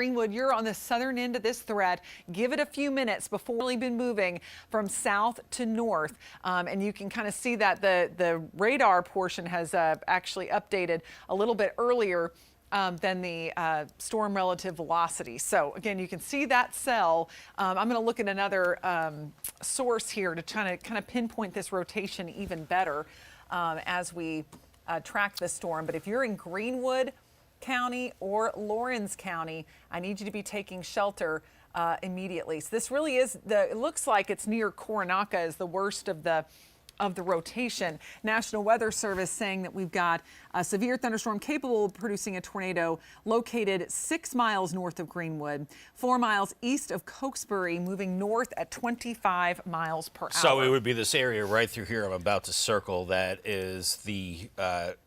Greenwood, you're on the southern end of this threat. Give it a few minutes before we've been moving from south to north. And you can kind of see that the radar portion has actually updated a little bit earlier than the storm relative velocity. So again, you can see that cell. I'm going to look at another source here to try to kind of pinpoint this rotation even better as we track the storm. But if you're in Greenwood County or Lawrence County, I need you to be taking shelter immediately. So this really is it looks like it's near Coronacá is the worst of the rotation. National Weather Service saying that we've got a severe thunderstorm capable of producing a tornado located 6 miles north of Greenwood, 4 miles east of Cokesbury, moving north at 25 miles per hour. So it would be this area right through here I'm about to circle that is the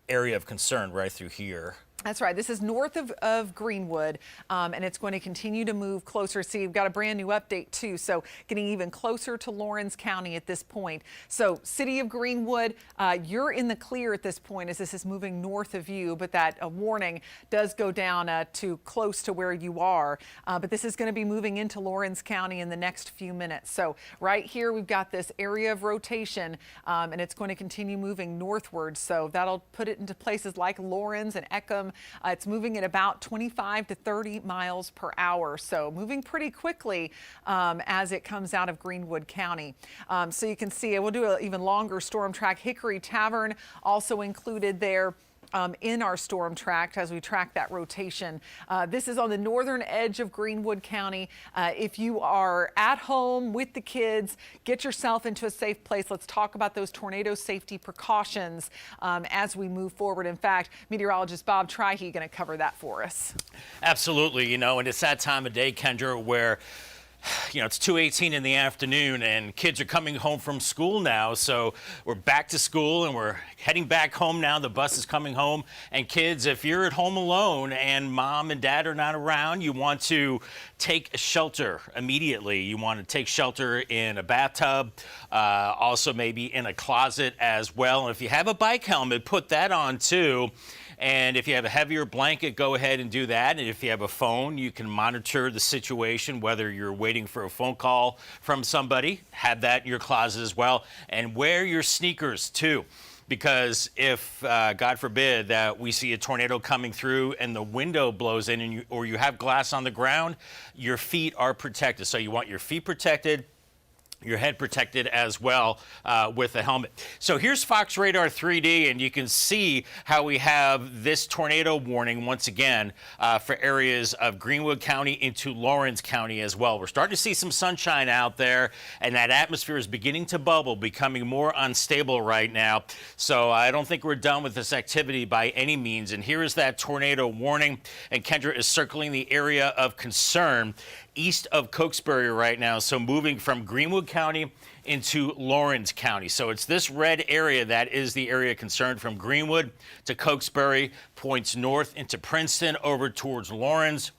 area of concern right through here. That's right. This is north of Greenwood, and it's going to continue to move closer. See, you've got a brand new update, too, so getting even closer to Lawrence County at this point. So city of Greenwood, you're in the clear at this point as this is moving north of you, but that warning does go down to close to where you are. But this is going to be moving into Lawrence County in the next few minutes. So right here, we've got this area of rotation, and it's going to continue moving northward. So that'll put it into places like Lawrence and Eckham. It's moving at about 25 to 30 miles per hour, so moving pretty quickly as it comes out of Greenwood County. So you can see, we'll do an even longer storm track. Hickory Tavern also included there in our storm track as we track that rotation. This is on the northern edge of Greenwood County. If you are at home with the kids, get yourself into a safe place. Let's talk about those tornado safety precautions as we move forward. In fact, meteorologist Bob Trihey going to cover that for us. Absolutely, and it's that time of day, Kendra, where it's 2:18 in the afternoon and kids are coming home from school now. So we're back to school and we're heading back home now. The bus is coming home. And kids, if you're at home alone and mom and dad are not around, you want to take shelter immediately. You want to take shelter in a bathtub, also maybe in a closet as well. And if you have a bike helmet, put that on too. And if you have a heavier blanket, go ahead and do that. And if you have a phone, you can monitor the situation, whether you're waiting for a phone call from somebody, have that in your closet as well. And wear your sneakers too, because if, God forbid, that we see a tornado coming through and the window blows in and or you have glass on the ground, your feet are protected. So you want your feet protected, your head protected as well with a helmet. So here's Fox Radar 3D, and you can see how we have this tornado warning once again for areas of Greenwood County into Lawrence County as well. We're starting to see some sunshine out there, and that atmosphere is beginning to bubble, becoming more unstable right now. So I don't think we're done with this activity by any means. And here is that tornado warning, and Kendra is circling the area of concern east of Cokesbury right now, so moving from Greenwood County into Lawrence County. So it's this red area that is the area concerned from Greenwood to Cokesbury, points north into Princeton, over towards Lawrence,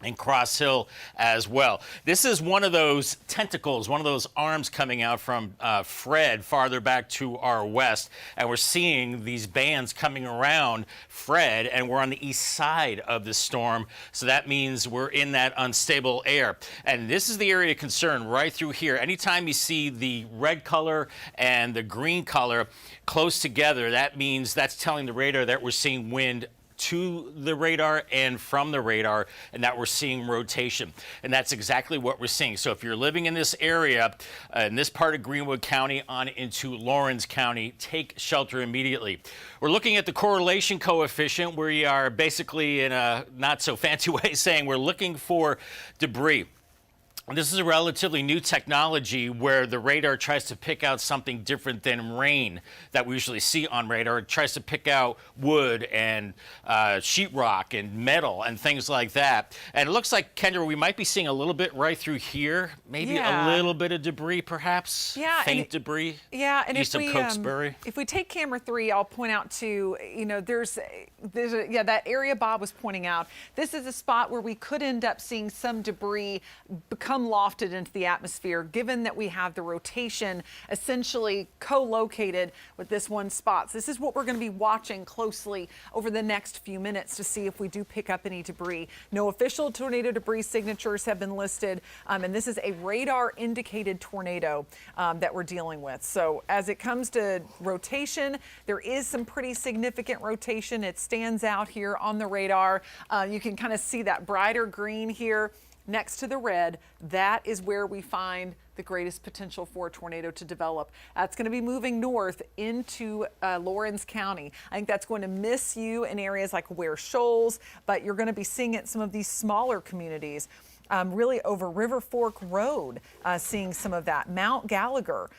and Cross Hill as well. This is one of those tentacles, one of those arms coming out from Fred farther back to our west. And we're seeing these bands coming around Fred, and we're on the east side of the storm. So that means we're in that unstable air. And this is the area of concern right through here. Anytime you see the red color and the green color close together, that means that's telling the radar that we're seeing wind to the radar and from the radar, and that we're seeing rotation. And that's exactly what we're seeing. So if you're living in this area, in this part of Greenwood County on into Lawrence County, take shelter immediately. We're looking at the correlation coefficient, where we are basically, in a not so fancy way, saying we're looking for debris. This is a relatively new technology where the radar tries to pick out something different than rain that we usually see on radar. It tries to pick out wood and sheetrock and metal and things like that. And it looks like, Kendra, we might be seeing a little bit right through here, maybe a little bit of debris perhaps, faint debris east of Cokesbury. If we take camera 3, I'll point out to, there's that area Bob was pointing out. This is a spot where we could end up seeing some debris become lofted into the atmosphere, given that we have the rotation essentially co-located with this one spot. So this is what we're going to be watching closely over the next few minutes to see if we do pick up any debris. No official tornado debris signatures have been listed, and this is a radar indicated tornado that we're dealing with. So as it comes to rotation, there is some pretty significant rotation. It stands out here on the radar. You can kind of see that brighter green here next to the red. That is where we find the greatest potential for a tornado to develop. That's going to be moving north into Laurens County. I think that's going to miss you in areas like Ware Shoals, but you're going to be seeing it in some of these smaller communities. Really over River Fork Road, seeing some of that. Mount Gallagher,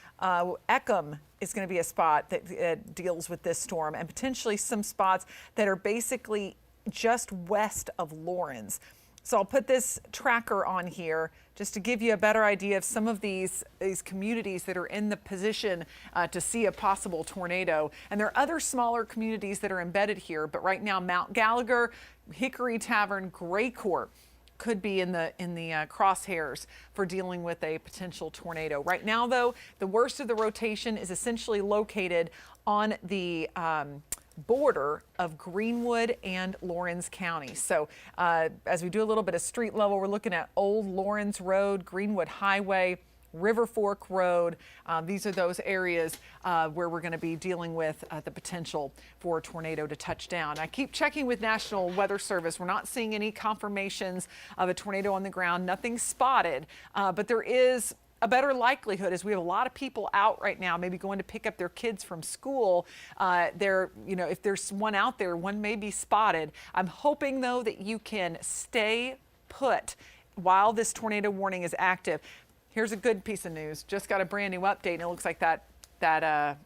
Eckham is going to be a spot that deals with this storm, and potentially some spots that are basically just west of Laurens. So I'll put this tracker on here just to give you a better idea of some of these communities that are in the position to see a possible tornado. And there are other smaller communities that are embedded here, but right now Mount Gallagher, Hickory Tavern, Gray Court could be in the crosshairs for dealing with a potential tornado. Right now, though, the worst of the rotation is essentially located on the border of Greenwood and Laurens County. So as we do a little bit of street level, we're looking at Old Laurens Road, Greenwood Highway, River Fork Road. These are those areas where we're going to be dealing with the potential for a tornado to touch down. I keep checking with National Weather Service. We're not seeing any confirmations of a tornado on the ground, nothing spotted, but there is a better likelihood, as we have a lot of people out right now, maybe going to pick up their kids from school. If there's one out there, one may be spotted. I'm hoping, though, that you can stay put while this tornado warning is active. Here's a good piece of news. Just got a brand new update, and it looks like that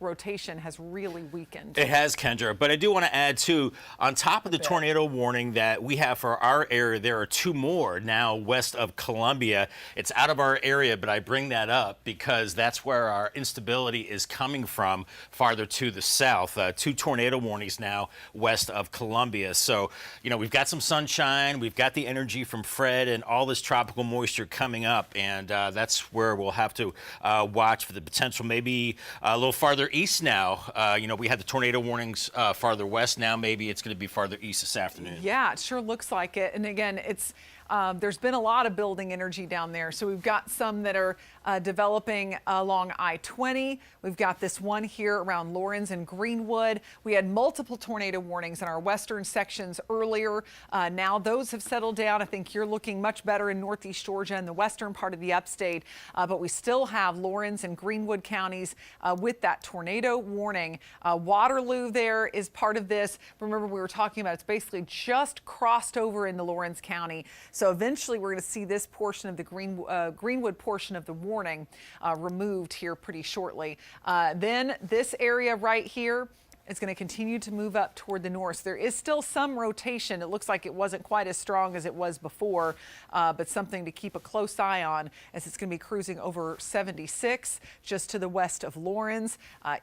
rotation has really weakened. It has, Kendra, but I do want to add too, on top of the tornado warning that we have for our area, there are two more now west of Columbia. It's out of our area, but I bring that up because that's where our instability is coming from, farther to the south. Two tornado warnings now west of Columbia. So, we've got some sunshine, we've got the energy from Fred and all this tropical moisture coming up, and that's where we'll have to watch for the potential, maybe a little farther east now. We had the tornado warnings farther west. Now maybe it's going to be farther east this afternoon. Yeah, it sure looks like it. And again, it's there's been a lot of building energy down there. So we've got some that are developing along I-20. We've got this one here around Laurens and Greenwood. We had multiple tornado warnings in our western sections earlier. Now those have settled down. I think you're looking much better in northeast Georgia and the western part of the upstate. But we still have Laurens and Greenwood counties with that tornado warning. Waterloo there is part of this. Remember, we were talking about it's basically just crossed over into Laurens County. So eventually we're going to see this portion of the Greenwood portion of the warning removed here pretty shortly. Then this area right here is going to continue to move up toward the north. There is still some rotation. It looks like it wasn't quite as strong as it was before, but something to keep a close eye on as it's going to be cruising over 76 just to the west of Laurens,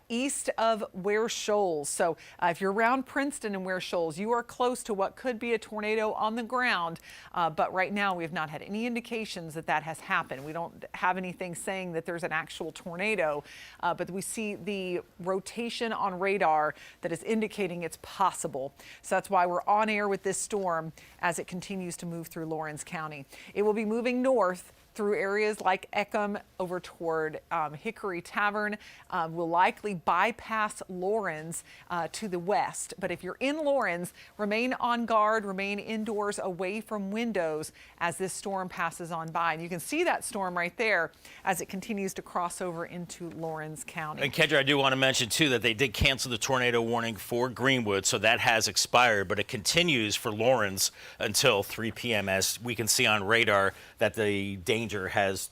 east of Ware Shoals. So if you're around Princeton and Ware Shoals, you are close to what could be a tornado on the ground, but right now we have not had any indications that that has happened. We don't have anything saying that there's an actual tornado, but we see the rotation on radar that is indicating it's possible. So that's why we're on air with this storm as it continues to move through Laurens County. It will be moving north through areas like Eckham over toward Hickory Tavern. Will likely bypass Laurens to the west. But if you're in Laurens, remain on guard, remain indoors away from windows as this storm passes on by. And you can see that storm right there as it continues to cross over into Laurens County. And Kendra, I do want to mention too that they did cancel the tornado warning for Greenwood, so that has expired, but it continues for Laurens until 3 p.m. as we can see on radar that the danger has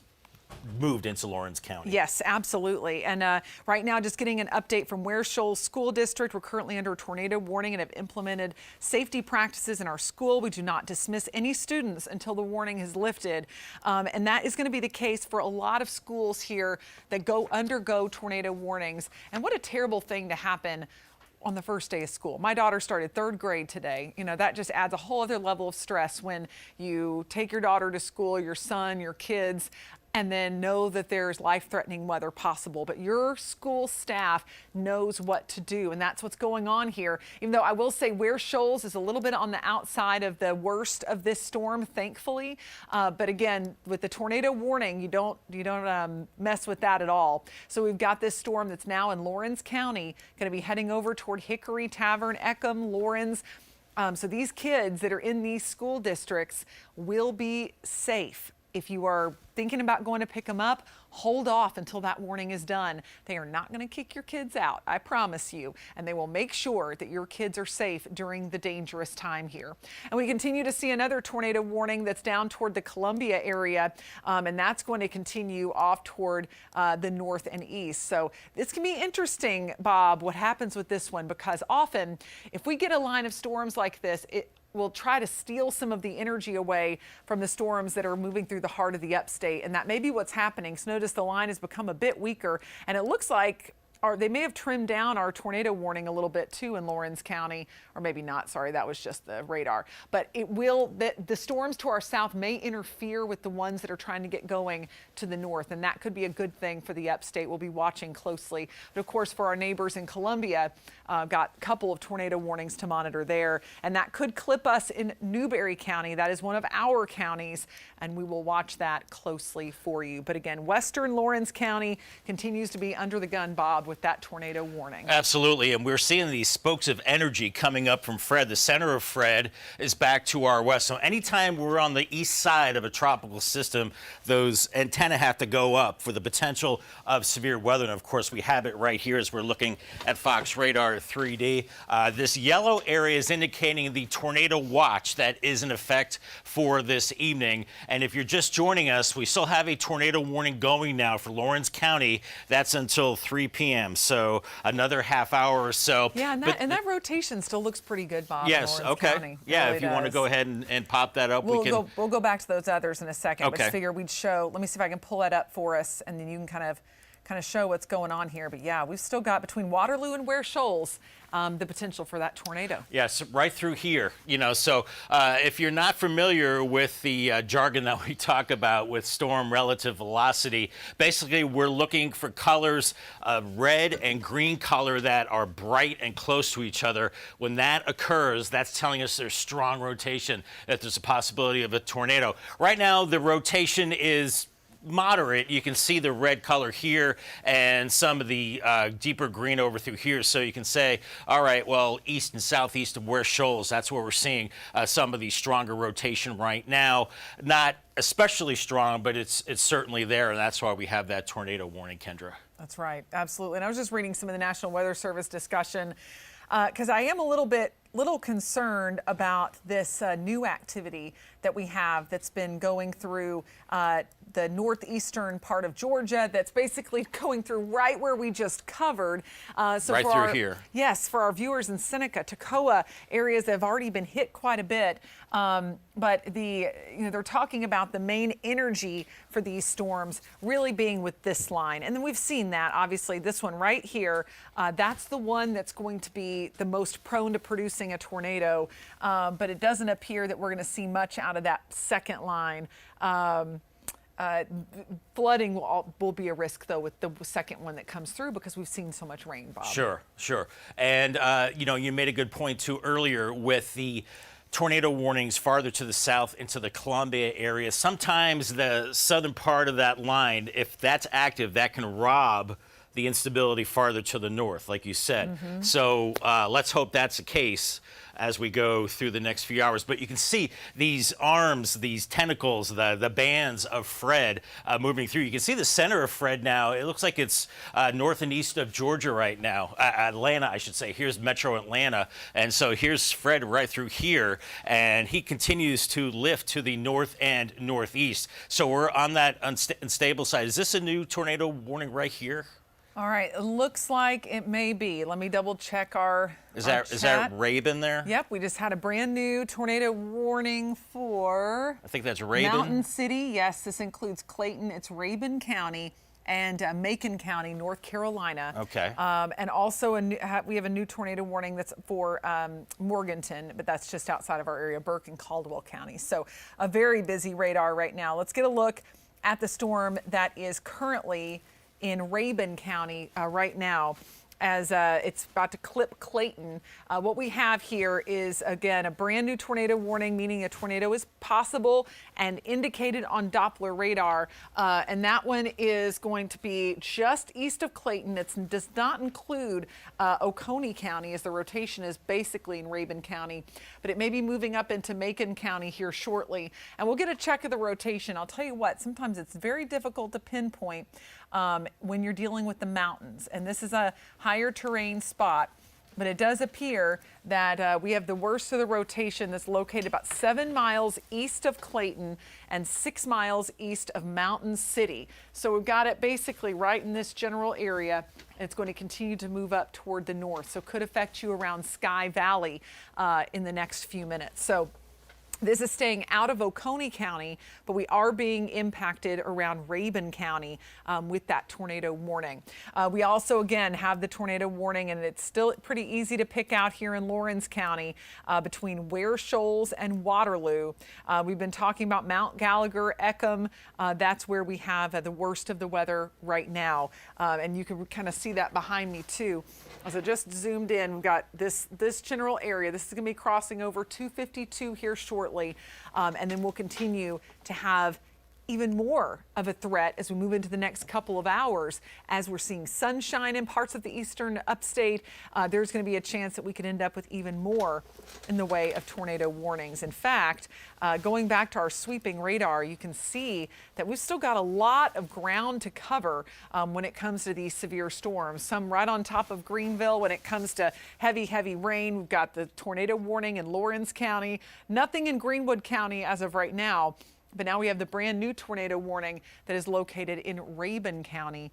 moved into Laurens County. Yes, absolutely. And right now, just getting an update from Ware Shoals School District. We're currently under a tornado warning and have implemented safety practices in our school. We do not dismiss any students until the warning is lifted. And that is going to be the case for a lot of schools here that undergo tornado warnings. And what a terrible thing to happen on the first day of school. My daughter started 3rd grade today. You know, that just adds a whole other level of stress when you take your daughter to school, your son, your kids, and then know that there's life-threatening weather possible. But your school staff knows what to do, and that's what's going on here. Even though I will say Ware Shoals is a little bit on the outside of the worst of this storm, thankfully. But again, with the tornado warning, you don't mess with that at all. So we've got this storm that's now in Lawrence County, going to be heading over toward Hickory, Tavern, Eckham, Lawrence. So these kids that are in these school districts will be safe. If you are thinking about going to pick them up, hold off until that warning is done. They are not going to kick your kids out, I promise you, and they will make sure that your kids are safe during the dangerous time here. And we continue to see another tornado warning that's down toward the Columbia area, and that's going to continue off toward the north and east. So this can be interesting, Bob, what happens with this one, because often if we get a line of storms like this, will try to steal some of the energy away from the storms that are moving through the heart of the upstate. And that may be what's happening. So notice the line has become a bit weaker, and it looks like they may have trimmed down our tornado warning a little bit too in Lawrence County, or maybe not. Sorry, that was just the radar. But it will, the storms to our south may interfere with the ones that are trying to get going to the north, and that could be a good thing for the upstate. We'll be watching closely. But of course, for our neighbors in Columbia, got a couple of tornado warnings to monitor there, and that could clip us in Newberry County. That is one of our counties, and we will watch that closely for you. But again, western Lawrence County continues to be under the gun, Bob, with that tornado warning. Absolutely, and we're seeing these spokes of energy coming up from Fred. The center of Fred is back to our west. So anytime we're on the east side of a tropical system, those antennae have to go up for the potential of severe weather. And of course, we have it right here as we're looking at Fox Radar 3D. This yellow area is indicating the tornado watch that is in effect for this evening. And if you're just joining us, we still have a tornado warning going now for Lawrence County. That's until 3 p.m. So another half hour or so. Yeah, and that rotation still looks pretty good, Bob. Yes, okay. County. Yeah, Really if you want to does. go ahead and pop that up, We'll go back to those others in a second. Okay. But just figure we'd show. Let me see if I can pull that up for us, and then you can kind of show what's going on here. But yeah, we've still got between Waterloo and Ware Shoals the potential for that tornado. Yes, right through here. You know, so if you're not familiar with the jargon that we talk about with storm relative velocity, basically we're looking for colors of red and green color that are bright and close to each other. When that occurs, that's telling us there's strong rotation, that there's a possibility of a tornado. Right now, the rotation is moderate. You can see the red color here and some of the deeper green over through here. So you can say, all right, well, east and southeast of Ware Shoals, that's where we're seeing some of the stronger rotation right now. Not especially strong, but it's certainly there, and that's why we have that tornado warning, Kendra. That's right, absolutely. And I was just reading some of the National Weather Service discussion because I am a little concerned about this new activity that we have that's been going through the northeastern part of Georgia, that's basically going through right where we just covered. So right through here. Yes, for our viewers in Seneca, Toccoa areas that have already been hit quite a bit. But they're talking about the main energy for these storms really being with this line. And then we've seen that, obviously, this one right here, that's the one that's going to be the most prone to producing a tornado. But it doesn't appear that we're going to see much out of that second line. Flooding will be a risk, though, with the second one that comes through because we've seen so much rain, Bob. Sure. And, you made a good point, too, earlier with the tornado warnings farther to the south into the Columbia area. Sometimes the southern part of that line, if that's active, that can rob the instability farther to the north, like you said. Mm-hmm. So let's hope that's the case as we go through the next few hours. But you can see these arms, these tentacles, the bands of Fred moving through. You can see the center of Fred now. It looks like it's north and east of Georgia right now. Atlanta, I should say. Here's metro Atlanta. And so here's Fred right through here. And he continues to lift to the north and northeast. So we're on that unstable side. Is this a new tornado warning right here? All right, it looks like it may be. Let me double check our Is that Rabin there? Yep, we just had a brand new tornado warning for I think that's Rabin. Mountain City. Yes, this includes Clayton. It's Rabin County. and Macon County, North Carolina. Okay. And also we have a new tornado warning that's for Morganton, but that's just outside of our area, Burke and Caldwell County. So a very busy radar right now. Let's get a look at the storm that is currently in Rabun County right now, as it's about to clip Clayton. What we have here is, again, a brand new tornado warning, meaning a tornado is possible and indicated on Doppler radar. And that one is going to be just east of Clayton. It does not include Oconee County, as the rotation is basically in Rabun County, but it may be moving up into Macon County here shortly. And we'll get a check of the rotation. I'll tell you what, sometimes it's very difficult to pinpoint when you're dealing with the mountains. And this is a higher terrain spot, but it does appear that we have the worst of the rotation that's located about 7 miles east of Clayton and 6 miles east of Mountain City. So we've got it basically right in this general area. It's going to continue to move up toward the north, so could affect you around Sky Valley in the next few minutes. So this is staying out of Oconee County, but we are being impacted around Rabun County with that tornado warning. We also, again, have the tornado warning, and it's still pretty easy to pick out here in Lawrence County between Ware Shoals and Waterloo. We've been talking about Mount Gallagher, Eckham. That's where we have the worst of the weather right now. And you can kind of see that behind me, too. So just zoomed in, we've got this general area. This is going to be crossing over 252 here shortly, and then we'll continue to have even more of a threat as we move into the next couple of hours. As we're seeing sunshine in parts of the eastern upstate, there's going to be a chance that we could end up with even more in the way of tornado warnings. In fact, going back to our sweeping radar, you can see that we've still got a lot of ground to cover when it comes to these severe storms. Some right on top of Greenville when it comes to heavy, heavy rain. We've got the tornado warning in Lawrence County, nothing in Greenwood County as of right now. But now we have the brand new tornado warning that is located in Rabun County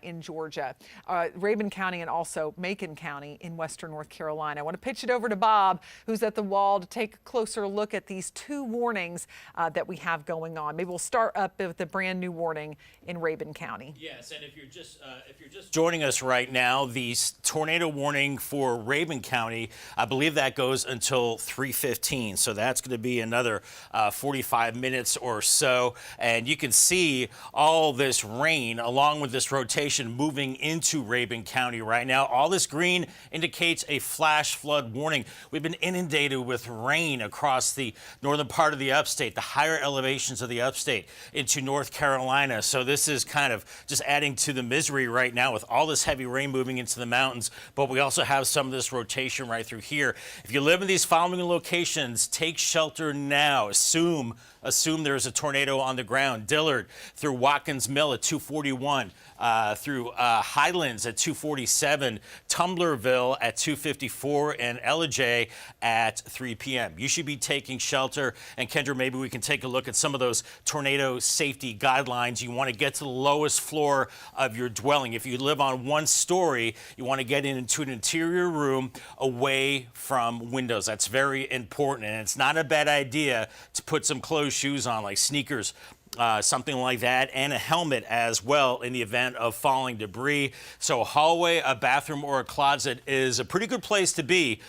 in Georgia. Rabun County and also Macon County in western North Carolina. I want to pitch it over to Bob, who's at the wall, to take a closer look at these two warnings that we have going on. Maybe we'll start up with the brand new warning in Rabun County. Yes, and if you're just joining us right now, the tornado warning for Rabun County, I believe that goes until 3:15. So that's going to be another 45 minutes or so, and you can see all this rain along with this rotation moving into Rabun County right now. All this green indicates a flash flood warning. We've been inundated with rain across the northern part of the upstate, the higher elevations of the upstate into North Carolina. So this is kind of just adding to the misery right now with all this heavy rain moving into the mountains, but we also have some of this rotation right through here. If you live in these following locations, take shelter now. Assume there's a tornado on the ground. Dillard through Watkins Mill at 241, through Highlands at 247, Tumblerville at 254, and Ellijay at 3 p.m. You should be taking shelter. And Kendra, maybe we can take a look at some of those tornado safety guidelines. You want to get to the lowest floor of your dwelling. If you live on one story, you want to get into an interior room away from windows. That's very important. And it's not a bad idea to put some closed shoes on, like sneakers, something like that, and a helmet as well in the event of falling debris. So a hallway, a bathroom, or a closet is a pretty good place to be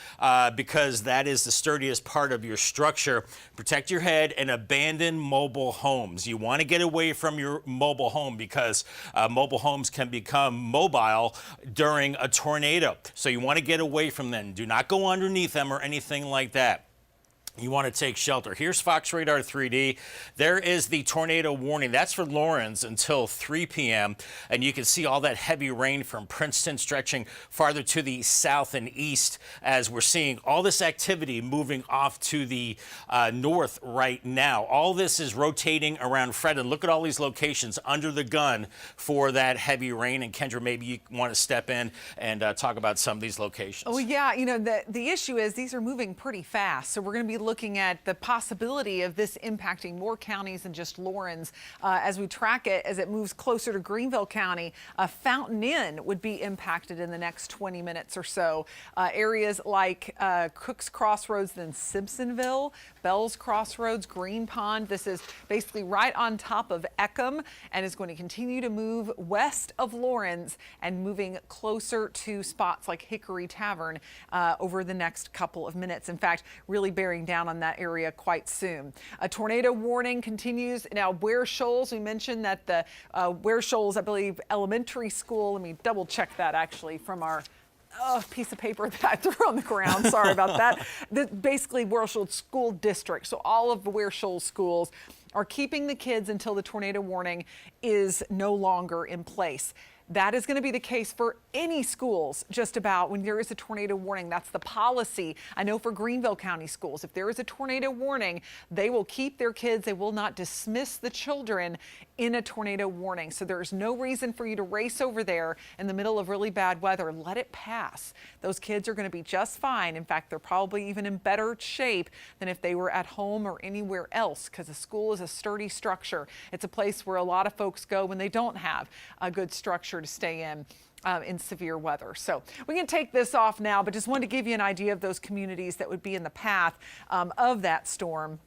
because that is the sturdiest part of your structure. Protect your head and abandon mobile homes. You want to get away from your mobile home because mobile homes can become mobile during a tornado. So you want to get away from them. Do not go underneath them or anything like that. You want to take shelter. Here's Fox Radar 3D. There is the tornado warning. That's for Lawrence until 3 p.m. And you can see all that heavy rain from Princeton stretching farther to the south and east as we're seeing all this activity moving off to the north right now. All this is rotating around Fred. And look at all these locations under the gun for that heavy rain. And Kendra, maybe you want to step in and talk about some of these locations. Oh, yeah. You know, the issue is these are moving pretty fast. So we're going to be looking at the possibility of this impacting more counties than just Lawrence. As we track it, as it moves closer to Greenville County, Fountain Inn would be impacted in the next 20 minutes or so. Areas like Cook's Crossroads, then Simpsonville, Bell's Crossroads, Green Pond. This is basically right on top of Eckham and is going to continue to move west of Lawrence and moving closer to spots like Hickory Tavern over the next couple of minutes. In fact, really bearing down on that area quite soon. A tornado warning continues. Now, Ware Shoals, we mentioned that the Ware Shoals, I believe, elementary school, let me double check that actually from our piece of paper that I threw on the ground. Sorry about that. Basically, Ware Shoals School District. So all of the Ware Shoals schools are keeping the kids until the tornado warning is no longer in place. That is going to be the case for any schools, just about, when there is a tornado warning. That's the policy. I know for Greenville County schools, if there is a tornado warning, they will keep their kids. They will not dismiss the children in a tornado warning. So there's no reason for you to race over there in the middle of really bad weather. Let it pass. Those kids are going to be just fine. In fact, they're probably even in better shape than if they were at home or anywhere else, because a school is a sturdy structure. It's a place where a lot of folks go when they don't have a good structure to stay in severe weather. So we can take this off now, but just wanted to give you an idea of those communities that would be in the path of that storm.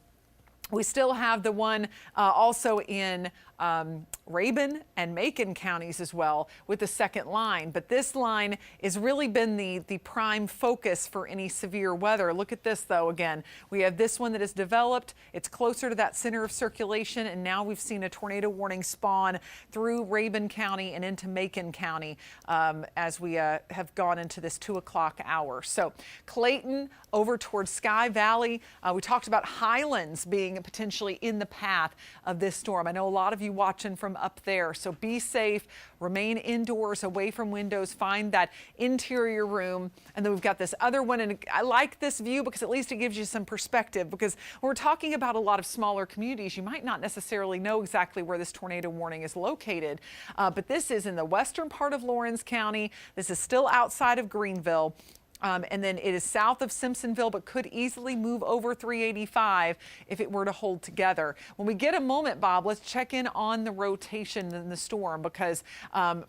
We still have the one also in Rabun and Macon counties as well with the second line. But this line has really been the prime focus for any severe weather. Look at this, though. Again, we have this one that is developed. It's closer to that center of circulation. And now we've seen a tornado warning spawn through Rabun County and into Macon County as we have gone into this 2 o'clock hour. So Clayton over towards Sky Valley. We talked about Highlands being potentially in the path of this storm. I know a lot of you watching from up there, so be safe, remain indoors, away from windows, find that interior room. And then we've got this other one, and I like this view because at least it gives you some perspective, because when we're talking about a lot of smaller communities, you might not necessarily know exactly where this tornado warning is located, but this is in the western part of Lawrence County. This is still outside of Greenville. And then it is south of Simpsonville, but could easily move over 385 if it were to hold together. When we get a moment, Bob, let's check in on the rotation in the storm, because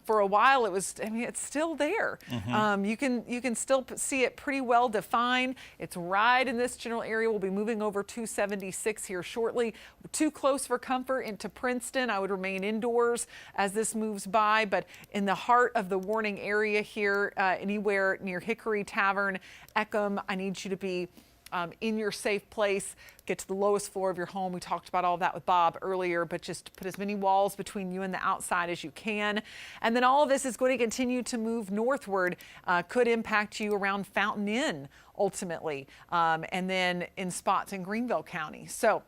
for a while it was, I mean, it's still there. Mm-hmm. You can still see it pretty well defined. It's right in this general area. We'll be moving over 276 here shortly. Too close for comfort into Princeton. I would remain indoors as this moves by, but in the heart of the warning area here, anywhere near Hickory Tavern, Eckham, I need you to be in your safe place. Get to the lowest floor of your home. We talked about all that with Bob earlier, but just put as many walls between you and the outside as you can. And then all of this is going to continue to move northward, could impact you around Fountain Inn ultimately, and then in spots in Greenville County. So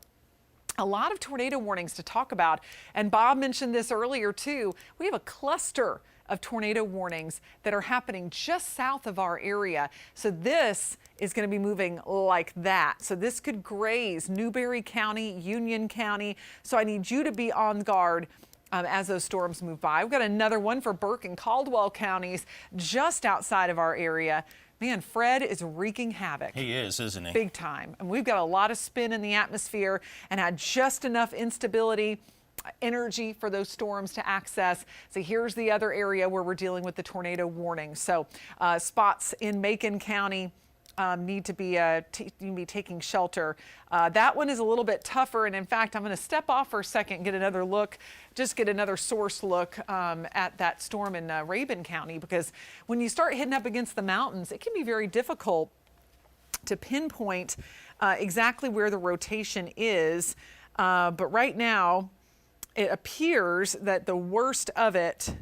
a lot of tornado warnings to talk about. And Bob mentioned this earlier too. We have a cluster of tornado warnings that are happening just south of our area. So this is going to be moving like that. So this could graze Newberry County, Union County. So I need you to be on guard as those storms move by. We've got another one for Burke and Caldwell counties just outside of our area. Man, Fred is wreaking havoc. He is, isn't he? Big time. And we've got a lot of spin in the atmosphere and had just enough instability, energy for those storms to access. So here's the other area where we're dealing with the tornado warning. So spots in Macon County need to be taking shelter. That one is a little bit tougher. And in fact, I'm going to step off for a second and get another look, just get another source look at that storm in Rabun County, because when you start hitting up against the mountains, it can be very difficult to pinpoint exactly where the rotation is. But right now, it appears that the worst of it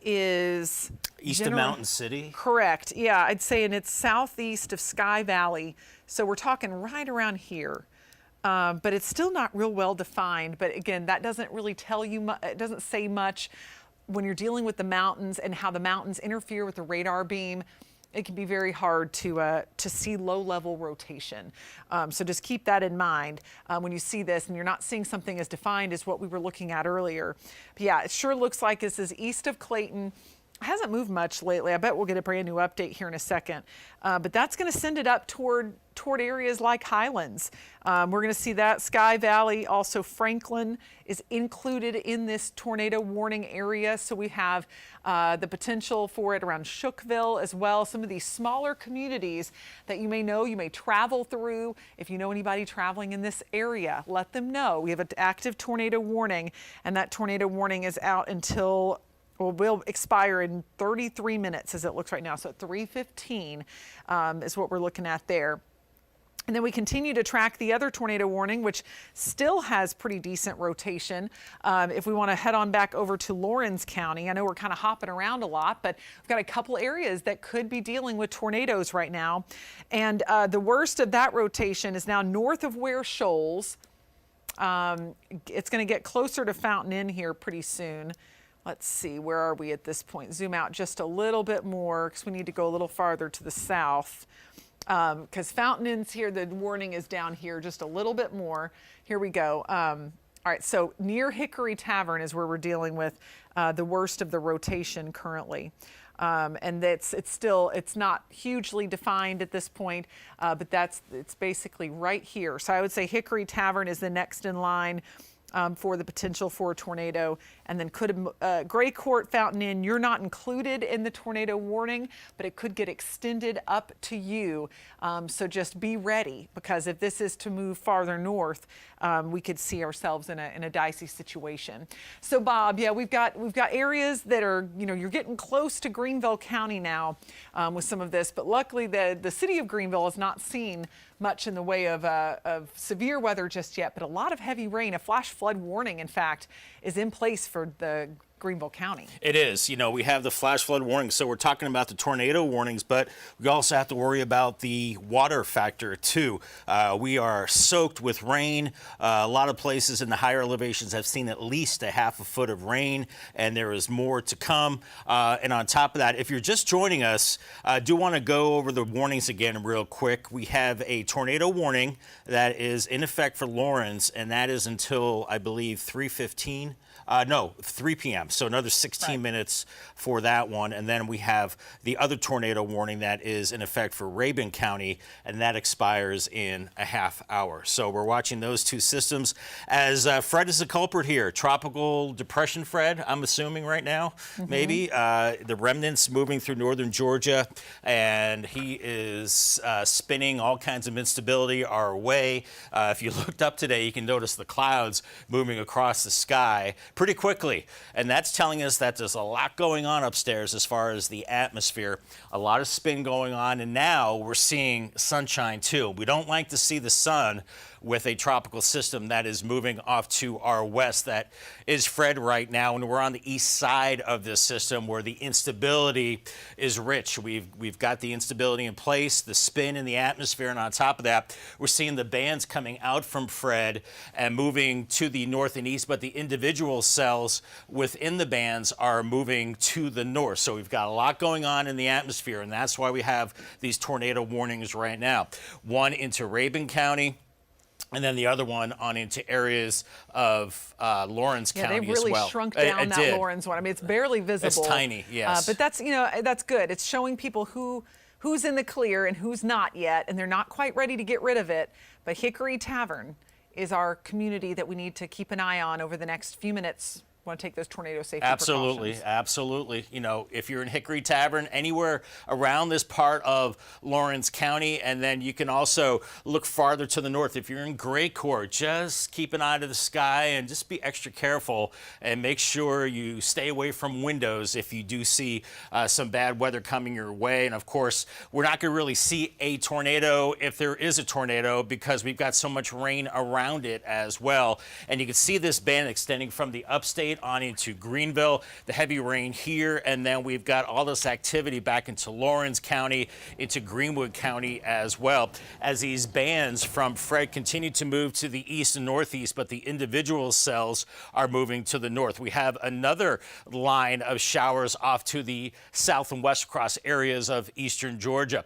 is east of Mountain City. Correct. Yeah, I'd say, and it's southeast of Sky Valley. So we're talking right around here. But it's still not real well defined. But again, that doesn't really tell you much. It doesn't say much when you're dealing with the mountains and how the mountains interfere with the radar beam. It can be very hard to see low-level rotation. So just keep that in mind when you see this and you're not seeing something as defined as what we were looking at earlier. But yeah, it sure looks like this is east of Clayton, Hasn't moved much lately. I bet we'll get a brand new update here in a second. But that's going to send it up toward areas like Highlands. We're going to see that Sky Valley, also Franklin is included in this tornado warning area. So we have the potential for it around Shookville as well. Some of these smaller communities that you may know, you may travel through. If you know anybody traveling in this area, let them know. We have an active tornado warning, and that tornado warning is out until will expire in 33 minutes as it looks right now. So at 3:15 is what we're looking at there. And then we continue to track the other tornado warning, which still has pretty decent rotation. If we want to head on back over to Lawrence County, I know we're kind of hopping around a lot, but we've got a couple areas that could be dealing with tornadoes right now. And the worst of that rotation is now north of Ware Shoals. It's going to get closer to Fountain Inn here pretty soon. Let's see, where are we at this point? Zoom out just a little bit more because we need to go a little farther to the south. Because Fountain Inn's here, the warning is down here just a little bit more. Here we go. All right, so near Hickory Tavern is where we're dealing with the worst of the rotation currently. And it's not hugely defined at this point, but it's basically right here. So I would say Hickory Tavern is the next in line for the potential for a tornado. And then Gray Court, Fountain Inn, you're not included in the tornado warning, but it could get extended up to you. So just be ready, because if this is to move farther north, we could see ourselves in a dicey situation. So Bob, yeah, we've got areas that are, you're getting close to Greenville County now with some of this, but luckily the city of Greenville has not seen much in the way of severe weather just yet, but a lot of heavy rain. A flash flood warning, in fact, is in place for the Greenville County. It is. We have the flash flood warning. So we're talking about the tornado warnings, but we also have to worry about the water factor too. We are soaked with rain. A lot of places in the higher elevations have seen at least a half a foot of rain, and there is more to come. And on top of that, if you're just joining us, I do want to go over the warnings again real quick. We have a tornado warning that is in effect for Lawrence, and that is until, I believe, 3:15. 3 p.m. So another 16 minutes for that one. And then we have the other tornado warning that is in effect for Rabun County, and that expires in a half hour. So we're watching those two systems as Fred is the culprit here. Tropical depression Fred, I'm assuming right now, maybe. The remnants moving through northern Georgia, and he is spinning all kinds of instability our way. If you looked up today, you can notice the clouds moving across the sky pretty quickly, and that's telling us that there's a lot going on upstairs as far as the atmosphere, a lot of spin going on, and now we're seeing sunshine too. We don't like to see the sun with a tropical system that is moving off to our west. That is Fred right now, and we're on the east side of this system where the instability is rich. We've got the instability in place, the spin in the atmosphere, and on top of that, we're seeing the bands coming out from Fred and moving to the north and east, but the individual cells within the bands are moving to the north. So we've got a lot going on in the atmosphere, and that's why we have these tornado warnings right now. One into Rabun County, and then the other one on into areas of Lawrence County as well. Yeah, they really shrunk down that Lawrence one. I mean, it's barely visible. It's tiny, yes. But that's good. It's showing people who's in the clear and who's not yet, and they're not quite ready to get rid of it. But Hickory Tavern is our community that we need to keep an eye on over the next few minutes. Want to take those tornado safety precautions. Absolutely. If you're in Hickory Tavern, anywhere around this part of Lawrence County, and then you can also look farther to the north. If you're in Gray Court, just keep an eye to the sky and just be extra careful and make sure you stay away from windows if you do see some bad weather coming your way. And of course, we're not going to really see a tornado if there is a tornado because we've got so much rain around it as well. And you can see this band extending from the Upstate on into Greenville, the heavy rain here, and then we've got all this activity back into Lawrence County, into Greenwood County as well, as these bands from Fred continue to move to the east and northeast, but the individual cells are moving to the north. We have another line of showers off to the south and west across areas of eastern Georgia.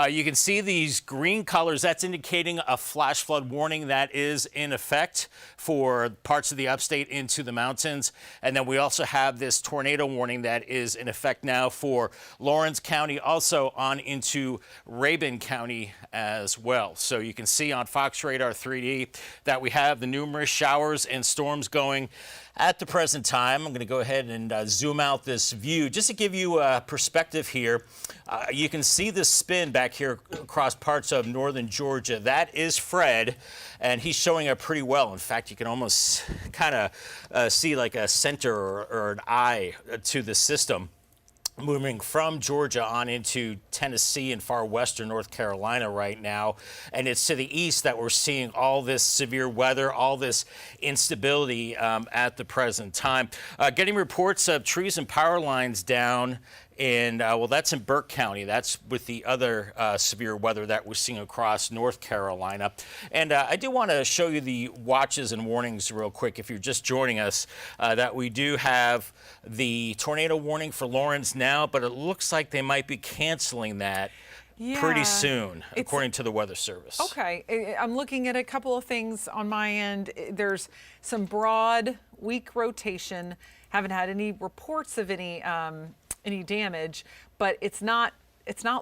You can see these green colors. That's indicating a flash flood warning that is in effect for parts of the upstate into the mountains. And then we also have this tornado warning that is in effect now for Lawrence County, also on into Rabun County as well. So you can see on Fox Radar 3D that we have the numerous showers and storms going at the present time. I'm going to go ahead and zoom out this view just to give you a perspective here. You can see the spin back here across parts of northern Georgia. That is Fred, and he's showing up pretty well. In fact, you can almost kind of see like a center or an eye to the system, moving from Georgia on into Tennessee and far western North Carolina right now. And it's to the east that we're seeing all this severe weather, all this instability at the present time. Getting reports of trees and power lines down and well, that's in Burke County. That's with the other severe weather that we're seeing across North Carolina. And I do want to show you the watches and warnings real quick if you're just joining us, that we do have the tornado warning for Lawrence now, but it looks like they might be canceling that pretty soon, according to the Weather Service. Okay, I'm looking at a couple of things on my end. There's some broad, weak rotation. Haven't had any reports of any damage, but it's not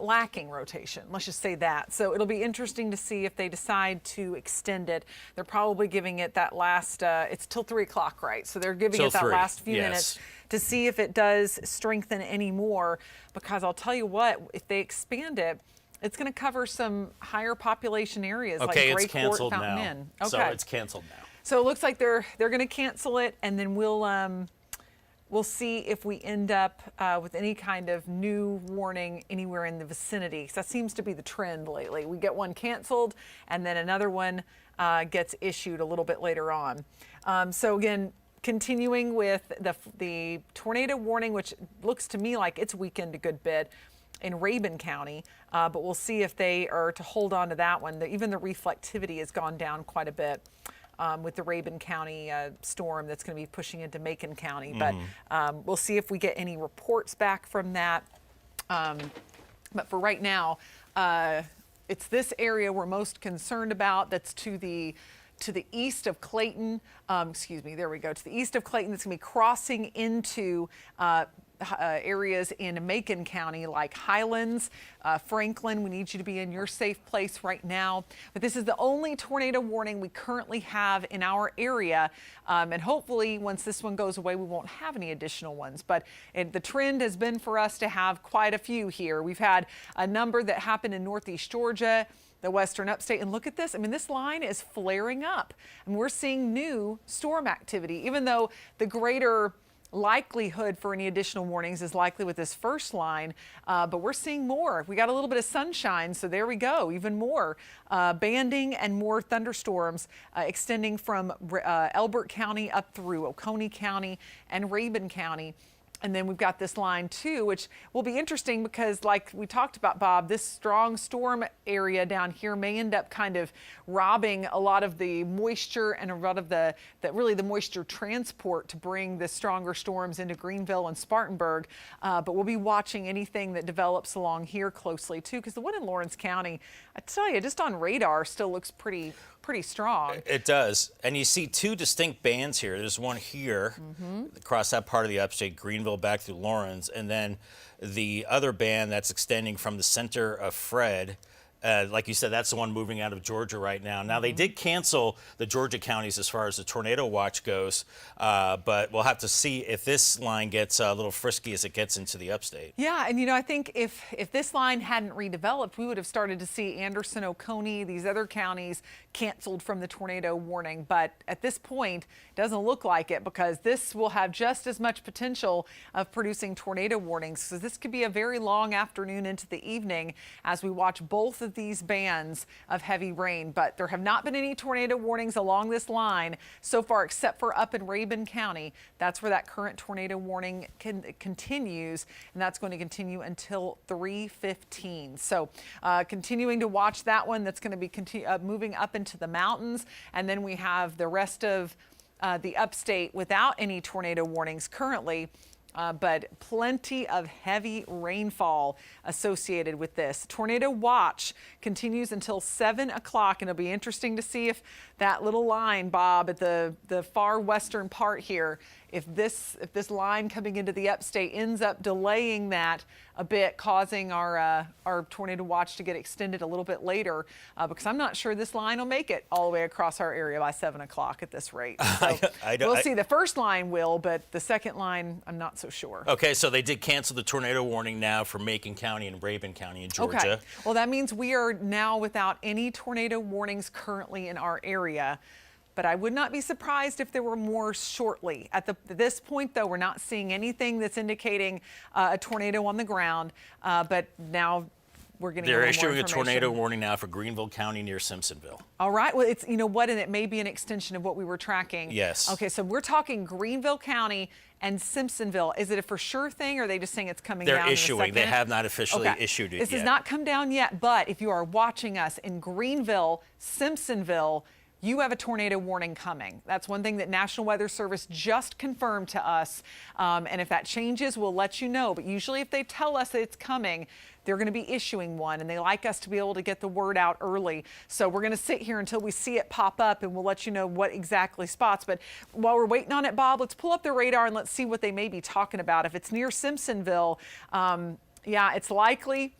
lacking rotation. Let's just say that. So it'll be interesting to see if they decide to extend it. They're probably giving it that last, it's till 3 o'clock, right? So they're giving it that last few minutes to see if it does strengthen any more, because I'll tell you what, if they expand it, it's going to cover some higher population areas like Gray Court, Fountain Inn. Okay, so it's canceled now. So it looks like they're going to cancel it, and then we'll see if we end up with any kind of new warning anywhere in the vicinity. So that seems to be the trend lately. We get one canceled, and then another one gets issued a little bit later on. So again, continuing with the tornado warning, which looks to me like it's weakened a good bit in Rabun County, but we'll see if they are to hold on to that one. Even the reflectivity has gone down quite a bit with the Rabun County storm that's going to be pushing into Macon County. But we'll see if we get any reports back from that. But for right now, it's this area we're most concerned about. That's to the east of Clayton. Excuse me, there we go. To the east of Clayton, that's going to be crossing into areas in Macon County like Highlands, Franklin. We need you to be in your safe place right now. But this is the only tornado warning we currently have in our area. And hopefully once this one goes away, we won't have any additional ones. But the trend has been for us to have quite a few here. We've had a number that happened in northeast Georgia, the western upstate, and look at this. I mean, this line is flaring up, and we're seeing new storm activity, even though the greater likelihood for any additional warnings is likely with this first line, but we're seeing more. We got a little bit of sunshine, so there we go, even more banding and more thunderstorms extending from Elbert County up through Oconee County and Rabun County. And then we've got this line too, which will be interesting because, like we talked about, Bob, this strong storm area down here may end up kind of robbing a lot of the moisture and a lot of the moisture transport to bring the stronger storms into Greenville and Spartanburg. But we'll be watching anything that develops along here closely too, because the one in Lawrence County, I tell you, just on radar still looks pretty strong. It does. And you see two distinct bands here. There's one here across that part of the upstate, Greenville back through Lawrence, and then the other band that's extending from the center of Fred. Like you said, that's the one moving out of Georgia right now. Now, they did cancel the Georgia counties as far as the tornado watch goes, but we'll have to see if this line gets a little frisky as it gets into the upstate. Yeah, and I think if this line hadn't redeveloped, we would have started to see Anderson, Oconee, these other counties canceled from the tornado warning. But at this point, it doesn't look like it, because this will have just as much potential of producing tornado warnings. So this could be a very long afternoon into the evening as we watch both of these bands of heavy rain. But there have not been any tornado warnings along this line so far, except for up in Rabun County. That's where that current tornado warning continues, and that's going to continue until 3:15. So continuing to watch that one. That's going to be moving up into the mountains, and then we have the rest of the upstate without any tornado warnings currently. But plenty of heavy rainfall associated with this. Tornado watch continues until 7 o'clock, and it'll be interesting to see if that little line, Bob, at the far western part here, if this line coming into the upstate ends up delaying that a bit, causing our tornado watch to get extended a little bit later, because I'm not sure this line will make it all the way across our area by 7 o'clock at this rate. So we'll see. The first line will, but the second line, I'm not so sure. Okay, so they did cancel the tornado warning now for Macon County and Rabun County in Georgia. Okay. Well, that means we are now without any tornado warnings currently in our area. But I would not be surprised if there were more shortly. At this point, though, we're not seeing anything that's indicating a tornado on the ground. But now we're getting They're a little more issuing a tornado information. warning now for Greenville County near Simpsonville. All right. Well, it's, you know what, and it may be an extension of what we were tracking. Yes. Okay, so we're talking Greenville County and Simpsonville. Is it a for sure thing, or are they just saying it's coming down? They're issuing. They second? have not officially Okay. issued it This yet. has not come down yet, but if you are watching us in Greenville, Simpsonville, you have a tornado warning coming. That's one thing that National Weather Service just confirmed to us. And if that changes, we'll let you know. But usually if they tell us that it's coming, they're going to be issuing one, and they like us to be able to get the word out early. So we're going to sit here until we see it pop up, and we'll let you know what exactly spots. But while we're waiting on it, Bob, let's pull up the radar and let's see what they may be talking about. If it's near Simpsonville, yeah, it's likely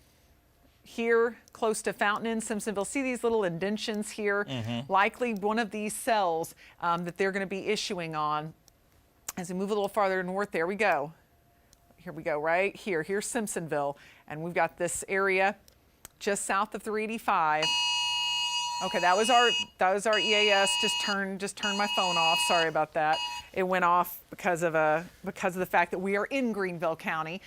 here close to Fountain Inn, Simpsonville. See these little indentions here? Likely one of these cells that they're going to be issuing on. As we move a little farther north, there we go. Here we go, right here. Here's Simpsonville. And we've got this area just south of 385. Okay, that was our EAS. Just turned my phone off. Sorry about that. It went off because of the fact that we are in Greenville County.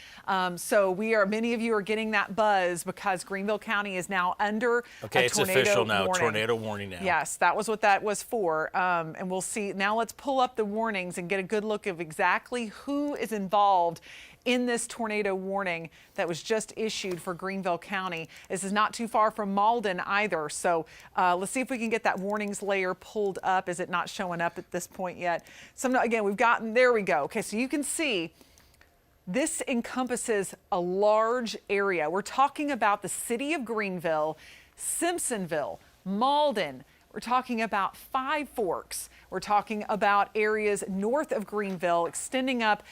So many of you are getting that buzz because Greenville County is now under a tornado it's official now. warning. Tornado warning now. Yes, that was what that was for. And we'll see. Now let's pull up the warnings and get a good look of exactly who is involved in this tornado warning that was just issued for Greenville County. This is not too far from Mauldin either. So let's see if we can get that warnings layer pulled up. Is it not showing up at this point yet? So again, there we go. Okay, so you can see this encompasses a large area. We're talking about the city of Greenville, Simpsonville, Mauldin. We're talking about Five Forks. We're talking about areas north of Greenville, extending up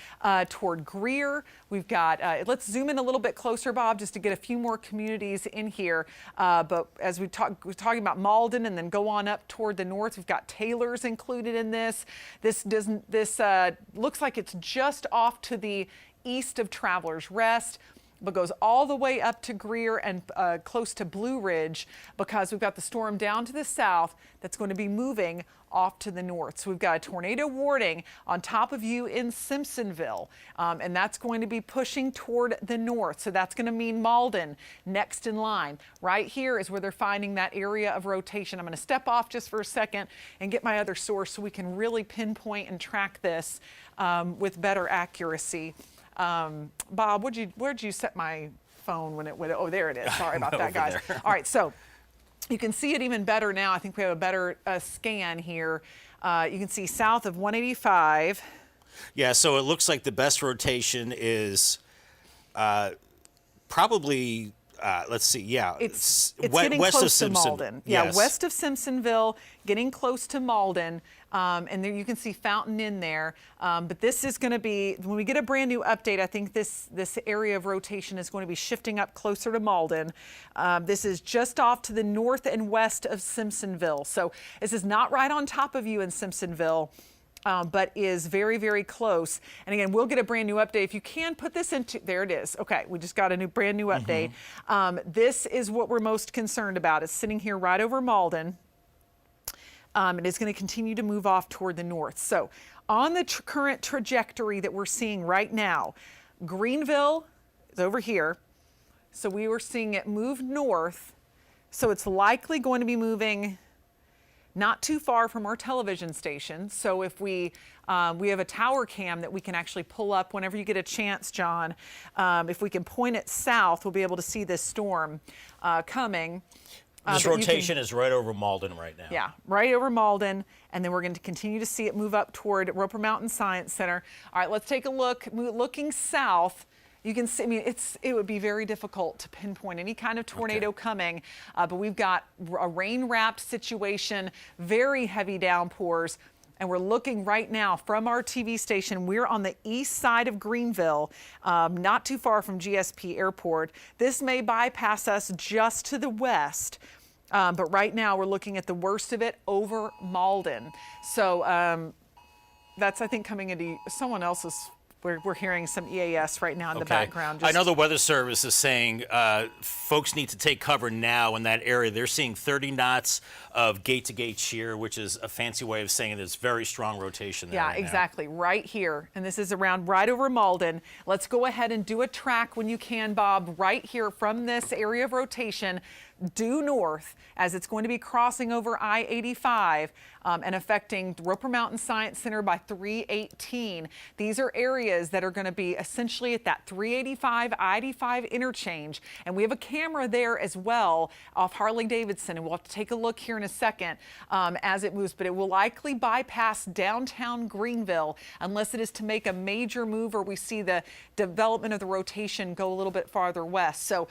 toward Greer. We've got, let's zoom in a little bit closer, Bob, just to get a few more communities in here. But as we're talking about Mauldin and then go on up toward the north, we've got Taylor's included in this. This looks like it's just off to the east of Travelers Rest, but goes all the way up to Greer and close to Blue Ridge, because we've got the storm down to the south that's going to be moving off to the north. So we've got a tornado warning on top of you in Simpsonville, and that's going to be pushing toward the north. So that's going to mean Mauldin next in line. Right here is where they're finding that area of rotation. I'm going to step off just for a second and get my other source so we can really pinpoint and track this with better accuracy. Bob, where'd you set my phone when it went? Oh, there it is. Sorry about that, guys. All right, so you can see it even better now. I think we have a better scan here. You can see south of 185. Yeah, so it looks like the best rotation is probably, let's see, yeah. It's getting west close of to Simpson. Mauldin. Yeah, Yes. west of Simpsonville, getting close to Mauldin. And there you can see Fountain in there. But this is going to be, when we get a brand new update, I think this area of rotation is going to be shifting up closer to Mauldin. This is just off to the north and west of Simpsonville. So this is not right on top of you in Simpsonville, but is very, very close. And again, we'll get a brand new update. If you can put this into, there it is. Okay, we just got a brand new update. This is what we're most concerned about. It's sitting here right over Mauldin. It is going to continue to move off toward the north. So on the current trajectory that we're seeing right now, Greenville is over here. So we were seeing it move north. So it's likely going to be moving not too far from our television station. So if we have a tower cam that we can actually pull up whenever you get a chance, John. If we can point it south, we'll be able to see this storm coming. This rotation is right over Mauldin right now. Yeah, right over Mauldin, and then we're going to continue to see it move up toward Roper Mountain Science Center. All right, let's take a look. Looking south, you can see, I mean, it would be very difficult to pinpoint any kind of tornado coming, but we've got a rain-wrapped situation, very heavy downpours. And we're looking right now from our TV station. We're on the east side of Greenville, not too far from GSP Airport. This may bypass us just to the west, but right now we're looking at the worst of it over Mauldin. So that's, I think, coming into someone else's. We're hearing some EAS right now in the background. I know the Weather Service is saying folks need to take cover now in that area. They're seeing 30 knots of gate-to-gate shear, which is a fancy way of saying there's very strong rotation there. Yeah, right exactly. Now. Right here. And this is around right over Mauldin. Let's go ahead and do a track when you can, Bob, right here from this area of rotation due north as it's going to be crossing over I-85 and affecting Roper Mountain Science Center by 318. These are areas that are going to be essentially at that 385, I-85 interchange. And we have a camera there as well off Harley-Davidson. And we'll have to take a look here in a second as it moves. But it will likely bypass downtown Greenville unless it is to make a major move or we see the development of the rotation go a little bit farther west. So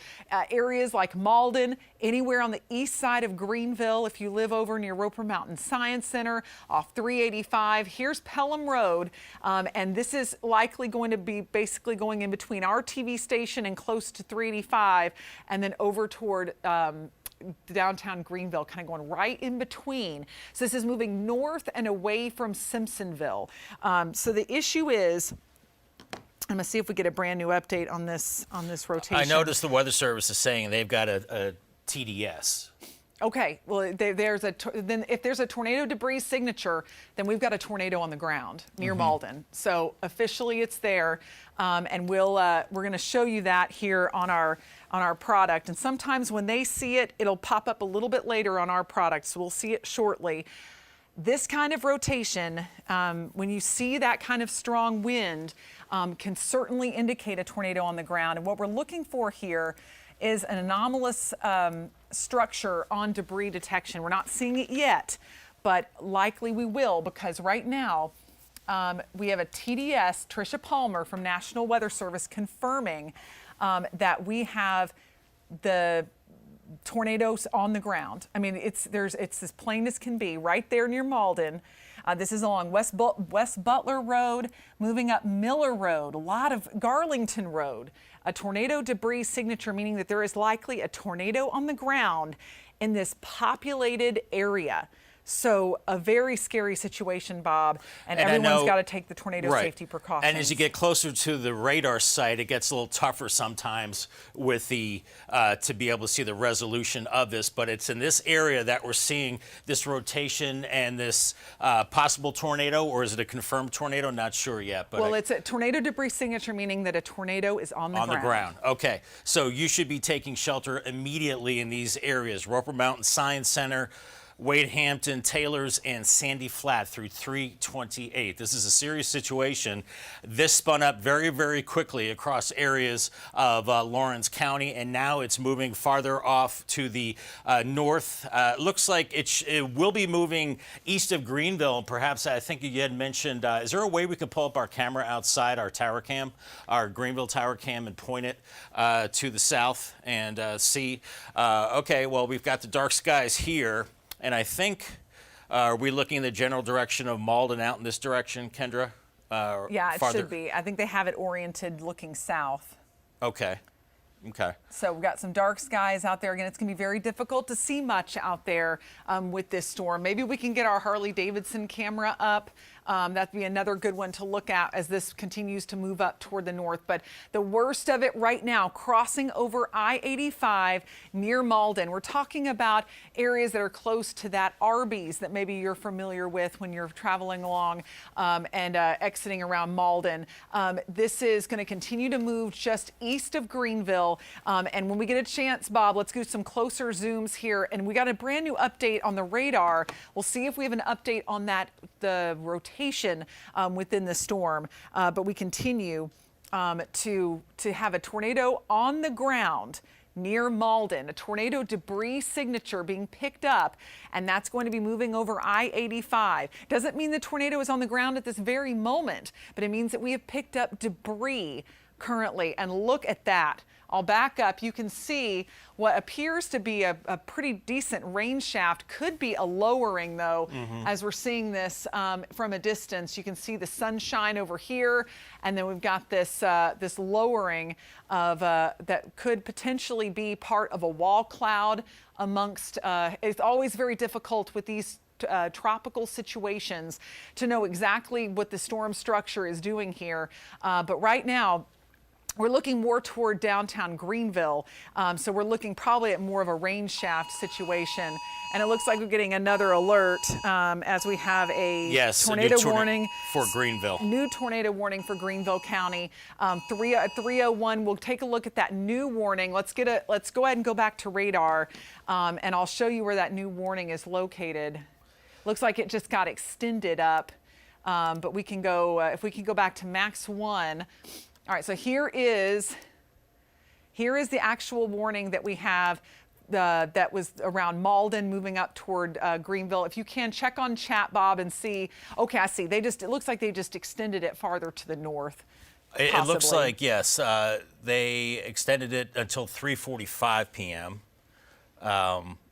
areas like Mauldin, anywhere on the east side of Greenville, if you live over near Roper Mountain Science Center off 385, here's Pelham Road, and this is likely going to be basically going in between our TV station and close to 385, and then over toward downtown Greenville, kind of going right in between. So this is moving north and away from Simpsonville. So the issue is, I'm going to see if we get a brand new update on this rotation. I noticed the Weather Service is saying they've got a TDS. Okay, well, then if there's a tornado debris signature, then we've got a tornado on the ground near Mauldin. So officially, it's there, and we're going to show you that here on our product. And sometimes when they see it, it'll pop up a little bit later on our product, so we'll see it shortly. This kind of rotation, when you see that kind of strong wind, can certainly indicate a tornado on the ground. And what we're looking for here is an anomalous structure on debris detection. We're not seeing it yet, but likely we will, because right now we have a TDS, Tricia Palmer from National Weather Service, confirming that we have the tornadoes on the ground. I mean, it's as plain as can be right there near Mauldin. This is along West Butler Road, moving up Miller Road, a lot of Garlington Road. A tornado debris signature, meaning that there is likely a tornado on the ground in this populated area. So a very scary situation, Bob, and everyone's got to take the tornado safety precautions. And as you get closer to the radar site, it gets a little tougher sometimes with the to be able to see the resolution of this. But it's in this area that we're seeing this rotation and this possible tornado, or is it a confirmed tornado? Not sure yet. But well, it's a tornado debris signature, meaning that a tornado is on the ground. On the ground. Okay. So you should be taking shelter immediately in these areas: Roper Mountain Science Center, Wade Hampton, Taylors, and Sandy Flat through 328. This is a serious situation. This spun up very, very quickly across areas of Lawrence County, and now it's moving farther off to the north. Looks like it will be moving east of Greenville. Perhaps, I think you had mentioned, is there a way we could pull up our camera outside, our tower cam, our Greenville tower cam, and point it to the south and see? Okay, well, we've got the dark skies here. And I think, are we looking in the general direction of Mauldin out in this direction, Kendra? Yeah, it should be. I think they have it oriented looking south. Okay. Okay. So we've got some dark skies out there. Again, it's going to be very difficult to see much out there with this storm. Maybe we can get our Harley-Davidson camera up. That'd be another good one to look at as this continues to move up toward the north. But the worst of it right now, crossing over I-85 near Mauldin. We're talking about areas that are close to that Arby's that maybe you're familiar with when you're traveling along and exiting around Mauldin. This is going to continue to move just east of Greenville. And when we get a chance, Bob, let's do some closer zooms here. And we got a brand new update on the radar. We'll see if we have an update on that, the rotation within the storm, but we continue to have a tornado on the ground near Mauldin, a tornado debris signature being picked up, and that's going to be moving over I-85. Doesn't mean the tornado is on the ground at this very moment, but it means that we have picked up debris currently, and look at that. I'll back up. You can see what appears to be a pretty decent rain shaft. Could be a lowering, though, as we're seeing this from a distance. You can see the sunshine over here, and then we've got this this lowering of that could potentially be part of a wall cloud amongst. It's always very difficult with these tropical situations to know exactly what the storm structure is doing here, but right now, we're looking more toward downtown Greenville, so we're looking probably at more of a rain shaft situation. And it looks like we're getting another alert as we have a tornado warning for Greenville. New tornado warning for Greenville County. 301. We'll take a look at that new warning. Let's go ahead and go back to radar, and I'll show you where that new warning is located. Looks like it just got extended up, but we can go if we can go back to Max 1. All right, so here is the actual warning that we have that was around Mauldin moving up toward Greenville. If you can check on chat, Bob, and see. Okay, I see. It looks like they just extended it farther to the north. It looks like, yes, they extended it until 3:45 p.m.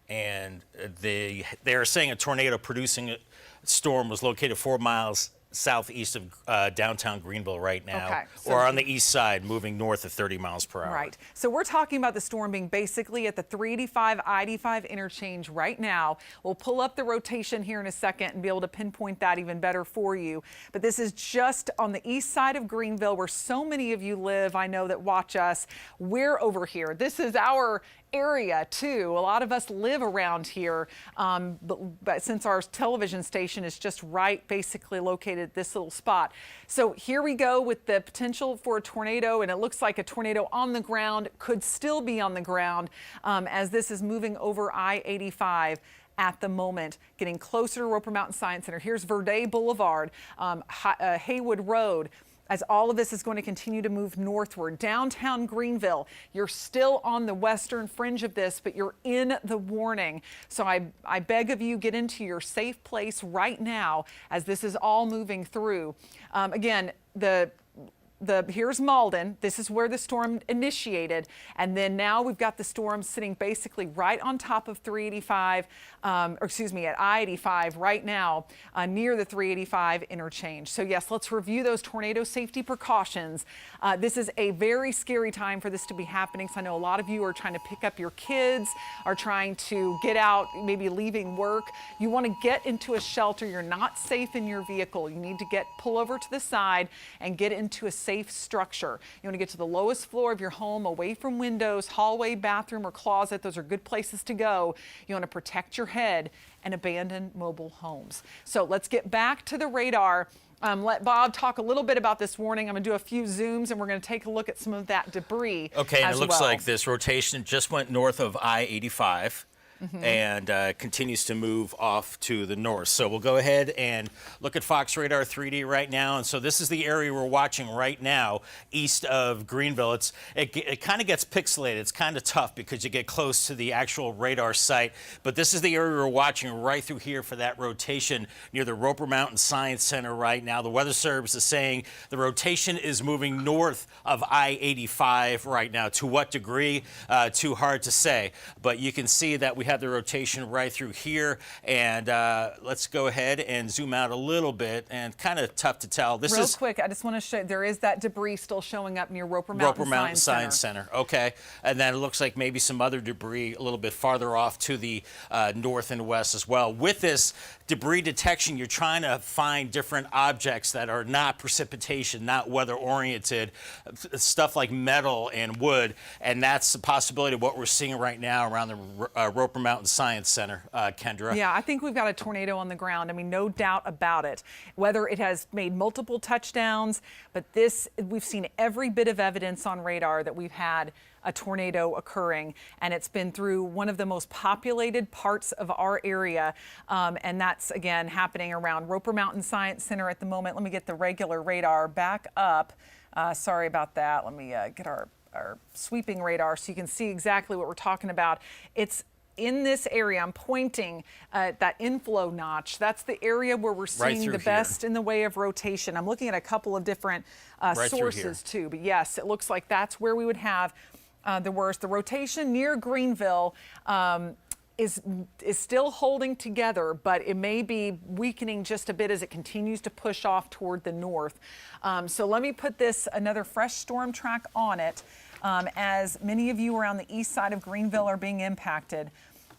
And they are saying a tornado producing storm was located 4 miles southeast of downtown Greenville right now, okay, so or on the east side, moving north at 30 miles per hour. Right. So we're talking about the storm being basically at the 385, I-85 interchange right now. We'll pull up the rotation here in a second and be able to pinpoint that even better for you. But this is just on the east side of Greenville, where so many of you live, I know, that watch us. We're over here. This is our area too. A lot of us live around here, but since our television station is just right, basically located at this little spot. So here we go with the potential for a tornado, and it looks like a tornado on the ground, could still be on the ground as this is moving over I-85 at the moment, getting closer to Roper Mountain Science Center. Here's Verde Boulevard, Haywood Road. As all of this is going to continue to move northward. Downtown Greenville, you're still on the western fringe of this, but you're in the warning. So I beg of you, get into your safe place right now as this is all moving through. Again, here's Mauldin. This is where the storm initiated, and then now we've got the storm sitting basically right on top of 385, or excuse me, at I-85 right now, near the 385 interchange. So yes, let's review those tornado safety precautions. This is a very scary time for this to be happening. So I know a lot of you are trying to pick up your kids, are trying to get out, maybe leaving work. You want to get into a shelter. You're not safe in your vehicle. You need to pull over to the side and get into a safe structure. You want to get to the lowest floor of your home, away from windows, hallway, bathroom, or closet. Those are good places to go. You want to protect your head and abandon mobile homes. So let's get back to the radar. Let Bob talk a little bit about this warning. I'm going to do a few zooms, and we're going to take a look at some of that debris. Okay, and it looks like this rotation just went north of I-85. And continues to move off to the north. So we'll go ahead and look at Fox Radar 3D right now. And so this is the area we're watching right now, east of Greenville. It kind of gets pixelated. It's kind of tough because you get close to the actual radar site. But this is the area we're watching right through here for that rotation near the Roper Mountain Science Center right now. The Weather Service is saying the rotation is moving north of I-85 right now. To what degree? Too hard to say. But you can see that we have the rotation right through here, and let's go ahead and zoom out a little bit, and kind of tough to tell. This is quick. I just want to show there is that debris still showing up near Roper Mountain Science Center. Okay, and then it looks like maybe some other debris a little bit farther off to the north and west as well. With this debris detection, you're trying to find different objects that are not precipitation, not weather oriented, stuff like metal and wood, and that's the possibility of what we're seeing right now around the Roper Mountain Science Center, Kendra. Yeah, I think we've got a tornado on the ground. I mean, no doubt about it. Whether it has made multiple touchdowns, but we've seen every bit of evidence on radar that we've had a tornado occurring, and it's been through one of the most populated parts of our area, and that's again happening around Roper Mountain Science Center at the moment. Let me get the regular radar back up. Sorry about that. Let me get our our sweeping radar so you can see exactly what we're talking about. It's in this area. I'm pointing at that inflow notch. That's the area where we're seeing the best in the way of rotation. I'm looking at a couple of different sources too, but yes, it looks like that's where we would have the worst. The rotation near Greenville is still holding together, but it may be weakening just a bit as it continues to push off toward the north. So let me put another fresh storm track on it, as many of you around the east side of Greenville are being impacted.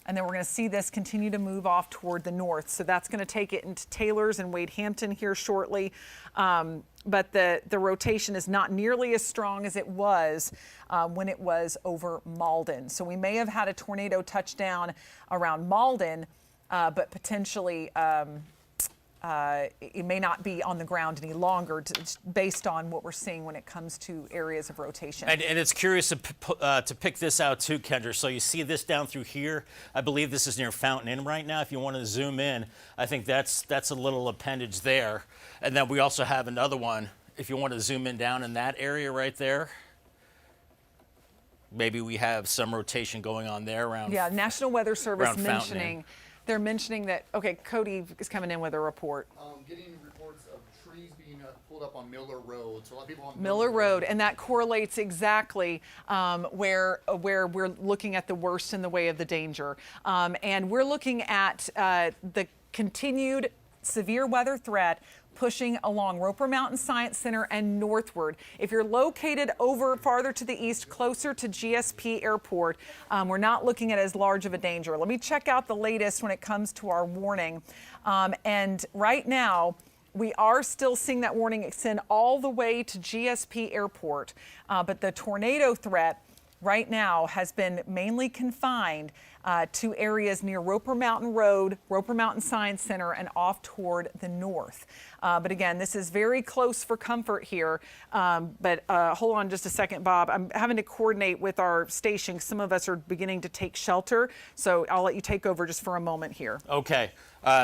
And then we're going to see this continue to move off toward the north. So that's going to take it into Taylors and Wade Hampton here shortly. But the rotation is not nearly as strong as it was when it was over Mauldin. So we may have had a tornado touchdown around Mauldin, but potentially it may not be on the ground any longer based on what we're seeing when it comes to areas of rotation. And it's curious to pick this out too, Kendra. So you see this down through here. I believe this is near Fountain Inn right now. If you want to zoom in, I think that's a little appendage there. And then we also have another one. If you want to zoom in down in that area right there, maybe we have some rotation going on there around. Yeah, National Weather Service mentioning. They're mentioning that, okay, Cody is coming in with a report. Getting reports of trees being pulled up on Miller Road. So a lot of people on Miller Road, and that correlates exactly where we're looking at the worst in the way of the danger. And we're looking at the continued severe weather threat pushing along Roper Mountain Science Center and northward. If you're located over farther to the east, closer to GSP Airport, we're not looking at as large of a danger. Let me check out the latest when it comes to our warning. And right now, we are still seeing that warning extend all the way to GSP Airport. But the tornado threat right now has been mainly confined to areas near Roper Mountain Road, Roper Mountain Science Center, and off toward the north. But again, this is very close for comfort here. But hold on just a second, Bob. I'm having to coordinate with our station. Some of us are beginning to take shelter, so I'll let you take over just for a moment here. Okay.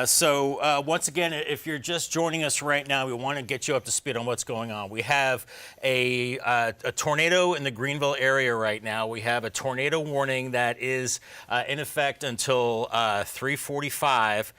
So once again, if you're just joining us right now, we want to get you up to speed on what's going on. We have a tornado in the Greenville area right now. We have a tornado warning that is in effect until 3:45,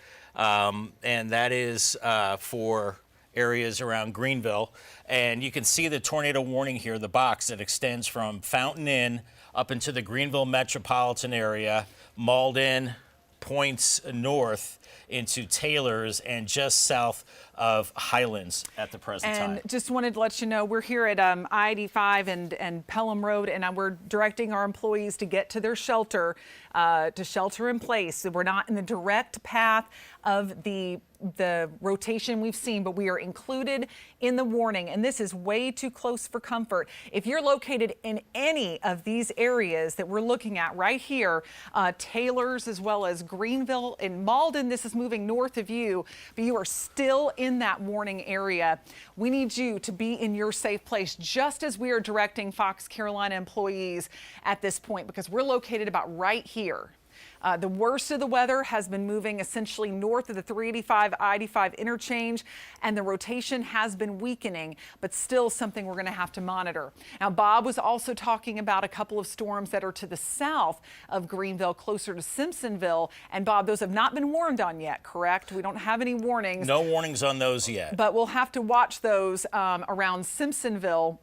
and that is for areas around Greenville. And you can see the tornado warning here, the box that extends from Fountain Inn up into the Greenville metropolitan area, Mauldin, points north into Taylors and just south of Highlands at the present time. And just wanted to let you know, we're here at I-85 and Pelham Road, and we're directing our employees to get to their shelter, to shelter in place. So we're not in the direct path of the rotation we've seen, but we are included in the warning, and this is way too close for comfort. If you're located in any of these areas that we're looking at right here, Taylors as well as Greenville and Mauldin, this is moving north of you, but you are still in that warning area. We need you to be in your safe place, just as we are directing Fox Carolina employees at this point, because we're located about right here. The worst of the weather has been moving essentially north of the 385 I-85 interchange, and the rotation has been weakening, but still something we're going to have to monitor. Now, Bob was also talking about a couple of storms that are to the south of Greenville, closer to Simpsonville. And Bob, those have not been warned on yet, correct? We don't have any warnings. No warnings on those yet. But we'll have to watch those around Simpsonville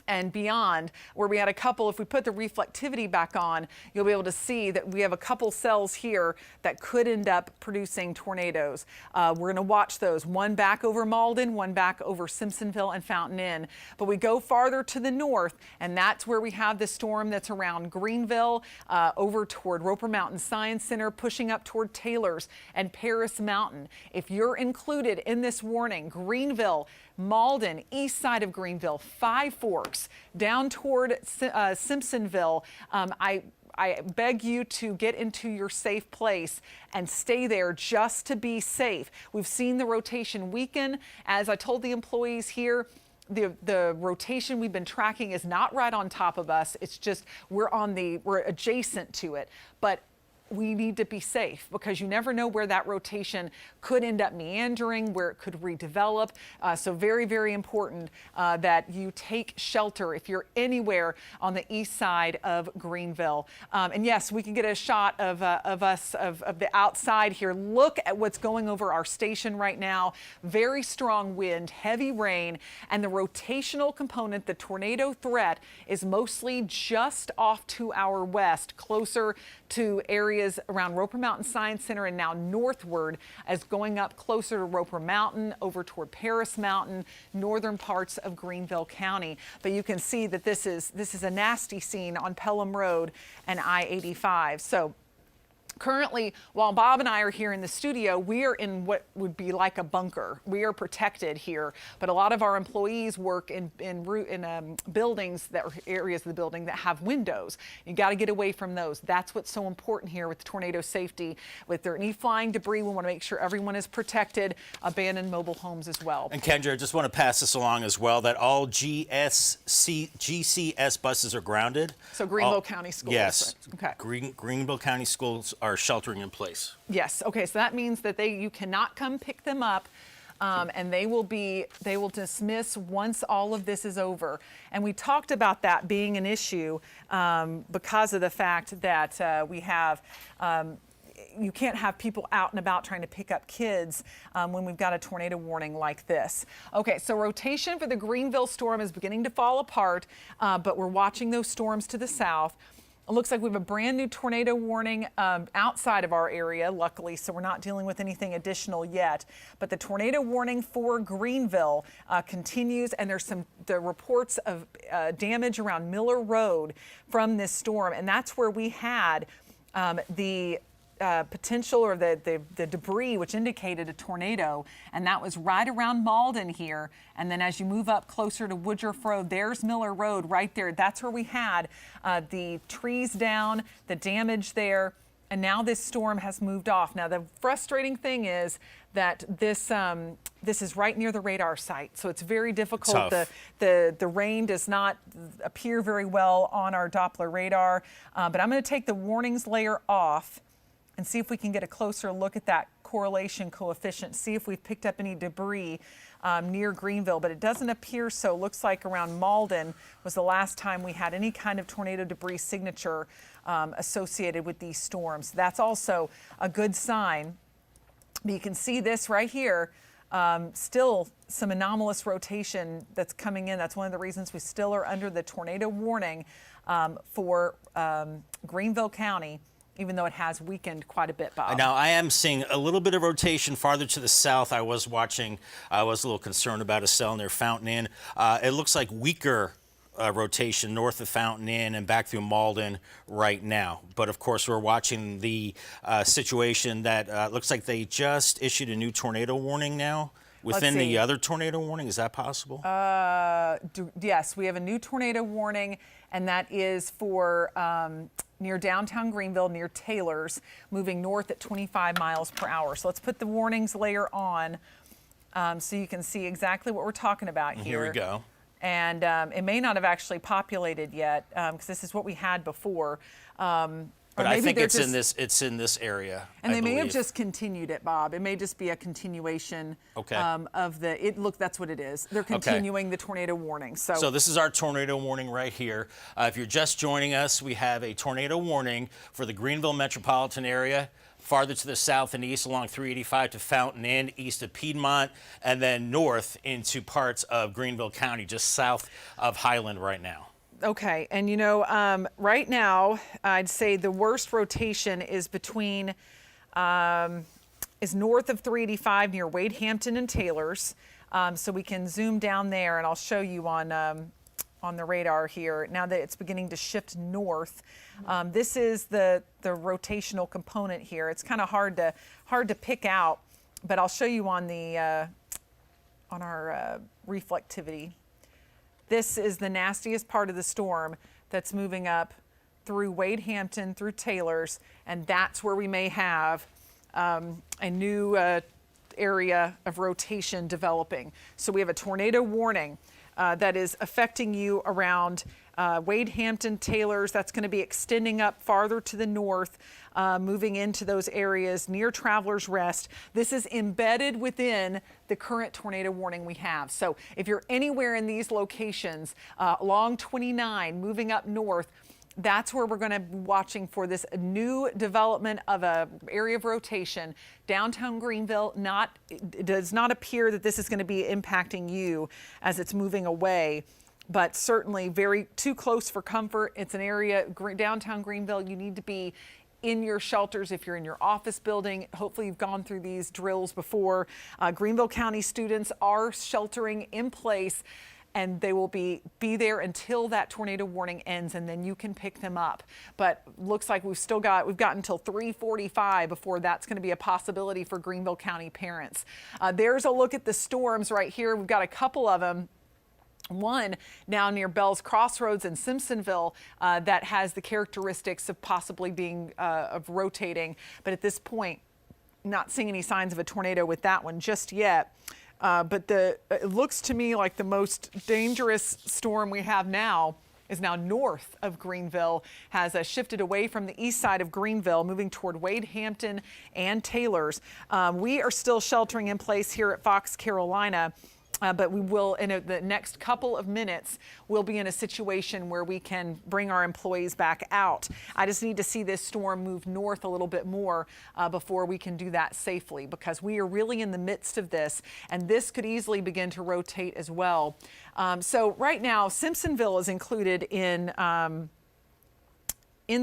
and beyond, where we had a couple. If we put the reflectivity back on, you'll be able to see that we have a couple cells here that could end up producing tornadoes. We're going to watch those, one back over Mauldin, one back over Simpsonville and Fountain Inn. But we go farther to the north, and that's where we have the storm that's around Greenville, over toward Roper Mountain Science Center, pushing up toward Taylors and Paris Mountain. If you're included in this warning, Greenville, Mauldin, east side of Greenville, Five Forks, down toward Simpsonville, I beg you to get into your safe place and stay there just to be safe. We've seen the rotation weaken. As I told the employees here, the rotation we've been tracking is not right on top of us. It's just we're adjacent to it. But we need to be safe because you never know where that rotation could end up meandering, where it could redevelop. So very, very important that you take shelter if you're anywhere on the east side of Greenville. And yes, we can get a shot of the outside here. Look at what's going over our station right now. Very strong wind, heavy rain, and the rotational component, the tornado threat, is mostly just off to our west, closer to areas around Roper Mountain Science Center and now northward as going up closer to Roper Mountain, over toward Paris Mountain, northern parts of Greenville County. But you can see that this is a nasty scene on Pelham Road and I-85. So currently, while Bob and I are here in the studio, we are in what would be like a bunker. We are protected here, but a lot of our employees work in buildings that are areas of the building that have windows. You got to get away from those. That's what's so important here with tornado safety. With there any flying debris, we want to make sure everyone is protected. Abandoned mobile homes as well. And Kendra, I just want to pass this along as well that all GCS buses are grounded. So Greenville County Schools. Yes. Okay. Greenville County Schools are sheltering in place. Yes. Okay. So that means that you cannot come pick them up, and they will dismiss once all of this is over. And we talked about that being an issue because of the fact that we have. You can't have people out and about trying to pick up kids when we've got a tornado warning like this. Okay, so rotation for the Greenville storm is beginning to fall apart, but we're watching those storms to the south. It looks like we have a brand new tornado warning outside of our area, luckily, so we're not dealing with anything additional yet. But the tornado warning for Greenville continues, and there's the reports of damage around Miller Road from this storm, and that's where we had the potential or the debris which indicated a tornado, and that was right around Mauldin here. And then as you move up closer to Woodruff Road, there's Miller Road right there. That's where we had the trees down, the damage there, and now this storm has moved off. Now the frustrating thing is that this is right near the radar site, so it's very difficult. Tough. The rain does not appear very well on our Doppler radar, but I'm going to take the warnings layer off and see if we can get a closer look at that correlation coefficient, see if we've picked up any debris near Greenville, but it doesn't appear so. Looks like around Mauldin was the last time we had any kind of tornado debris signature associated with these storms. That's also a good sign. But you can see this right here, still some anomalous rotation that's coming in. That's one of the reasons we still are under the tornado warning for Greenville County, even though it has weakened quite a bit, Bob. Now, I am seeing a little bit of rotation farther to the south. I was a little concerned about Estelle near Fountain Inn. It looks like weaker rotation north of Fountain Inn and back through Mauldin right now. But, of course, we're watching the situation that looks like they just issued a new tornado warning now. Within the other tornado warning, is that possible? Yes, we have a new tornado warning, and that is for near downtown Greenville, near Taylor's, moving north at 25 miles per hour. So let's put the warnings layer on so you can see exactly what we're talking about here. Here we go. And it may not have actually populated yet because this is what we had before. But I think it's in this area. And they may have just continued it, Bob. It may just be a continuation of that's what it is. They're continuing the tornado warning. So this is our tornado warning right here. If you're just joining us, we have a tornado warning for the Greenville metropolitan area, farther to the south and east along 385 to Fountain Inn, east of Piedmont, and then north into parts of Greenville County, just south of Highland right now. Okay, and right now, I'd say the worst rotation is between, is north of 385 near Wade Hampton and Taylor's. So we can zoom down there, and I'll show you on the radar here. Now that it's beginning to shift north, this is the rotational component here. It's kind of hard to pick out, but I'll show you on our reflectivity. This is the nastiest part of the storm that's moving up through Wade Hampton, through Taylor's, and that's where we may have a new area of rotation developing. So we have a tornado warning that is affecting you around Wade Hampton, Taylors. That's going to be extending up farther to the north, moving into those areas near Travelers Rest. This is embedded within the current tornado warning we have. So if you're anywhere in these locations, along 29, moving up north, that's where we're going to be watching for this new development of a area of rotation. Downtown Greenville, it does not appear that this is going to be impacting you as it's moving away, but certainly too close for comfort. It's an area, downtown Greenville, you need to be in your shelters if you're in your office building. Hopefully you've gone through these drills before. Greenville County students are sheltering in place, and they will be there until that tornado warning ends, and then you can pick them up. But looks like we've got until 3:45 before that's going to be a possibility for Greenville County parents. There's a look at the storms right here. We've got a couple of them. One now near Bell's Crossroads in Simpsonville that has the characteristics of possibly being of rotating, but at this point, not seeing any signs of a tornado with that one just yet. But it looks to me like the most dangerous storm we have now is now north of Greenville, has shifted away from the east side of Greenville, moving toward Wade Hampton and Taylors. We are still sheltering in place here at Fox Carolina. But we will, in the next couple of minutes, we'll be in a situation where we can bring our employees back out. I just need to see this storm move north a little bit more before we can do that safely, because we are really in the midst of this, and this could easily begin to rotate as well. So right now, Simpsonville is included in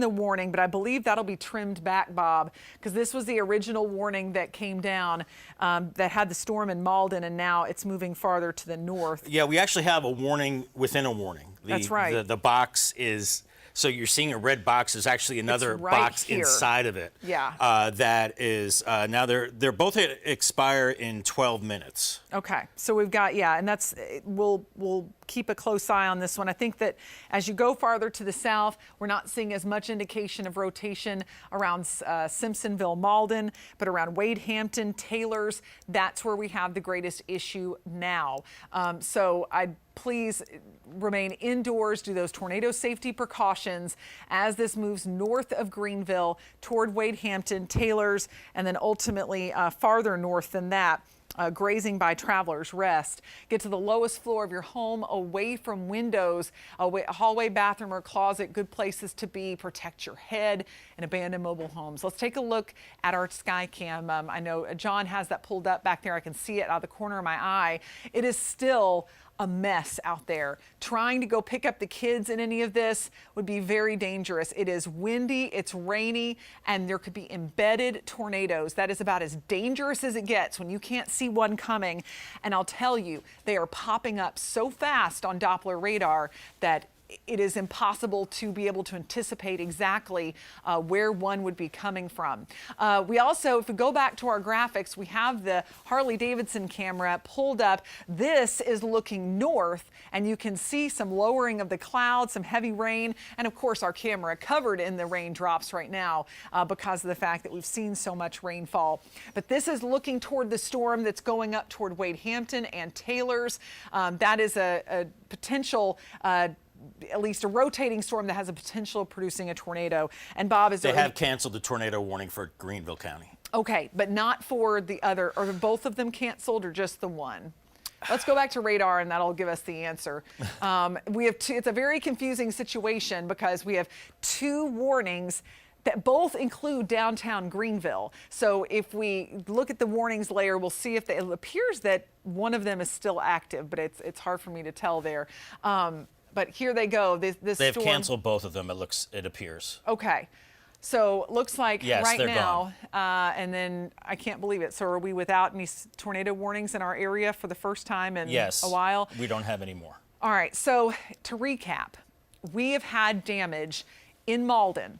the warning, but I believe that'll be trimmed back, Bob, because this was the original warning that came down that had the storm in Mauldin, and now it's moving farther to the north. Yeah, we actually have a warning within a warning. That's right. The box is, so you're seeing a red box. There's actually another box here inside of it. Yeah. That is, now they're both expire in 12 minutes. Okay, so we've got, and that's, we'll keep a close eye on this one. I think that as you go farther to the south, we're not seeing as much indication of rotation around Simpsonville, Mauldin, but around Wade Hampton, Taylors, that's where we have the greatest issue now. So I'd please remain indoors, do those tornado safety precautions as this moves north of Greenville toward Wade Hampton, Taylors, and then ultimately farther north than that. Grazing by Travelers Rest. Get to the lowest floor of your home, away from windows, a hallway, bathroom, or closet. Good places to be. Protect your head in abandoned mobile homes. Let's take a look at our sky cam. I know John has that pulled up back there. I can see it out of the corner of my eye. It is still a mess out there. Trying to go pick up the kids in any of this would be very dangerous. It is windy, it's rainy, and there could be embedded tornadoes. That is about as dangerous as it gets when you can't see one coming. And I'll tell you, they are popping up so fast on Doppler radar that it is impossible to be able to anticipate exactly where one would be coming from. We also, if we go back to our graphics, we have the Harley-Davidson camera pulled up. This is looking north, and you can see some lowering of the clouds, some heavy rain, and of course our camera covered in the raindrops right now because of the fact that we've seen so much rainfall. But this is looking toward the storm that's going up toward Wade Hampton and Taylors. That is a potential at least a rotating storm that has a potential of producing a tornado. And Bob, they have canceled the tornado warning for Greenville County. Okay, but not for the other, or both of them canceled, or just the one? Let's go back to radar, and that'll give us the answer. We have it's a very confusing situation because we have two warnings that both include downtown Greenville. So if we look at the warnings layer, we'll see if it appears that one of them is still active, but it's hard for me to tell there. But here they go. They've canceled both of them. It appears. Okay, so looks like yes, right they're now, and then I can't believe it. So are we without any tornado warnings in our area for the first time in a while? We don't have any more. All right. So to recap, we have had damage in Mauldin.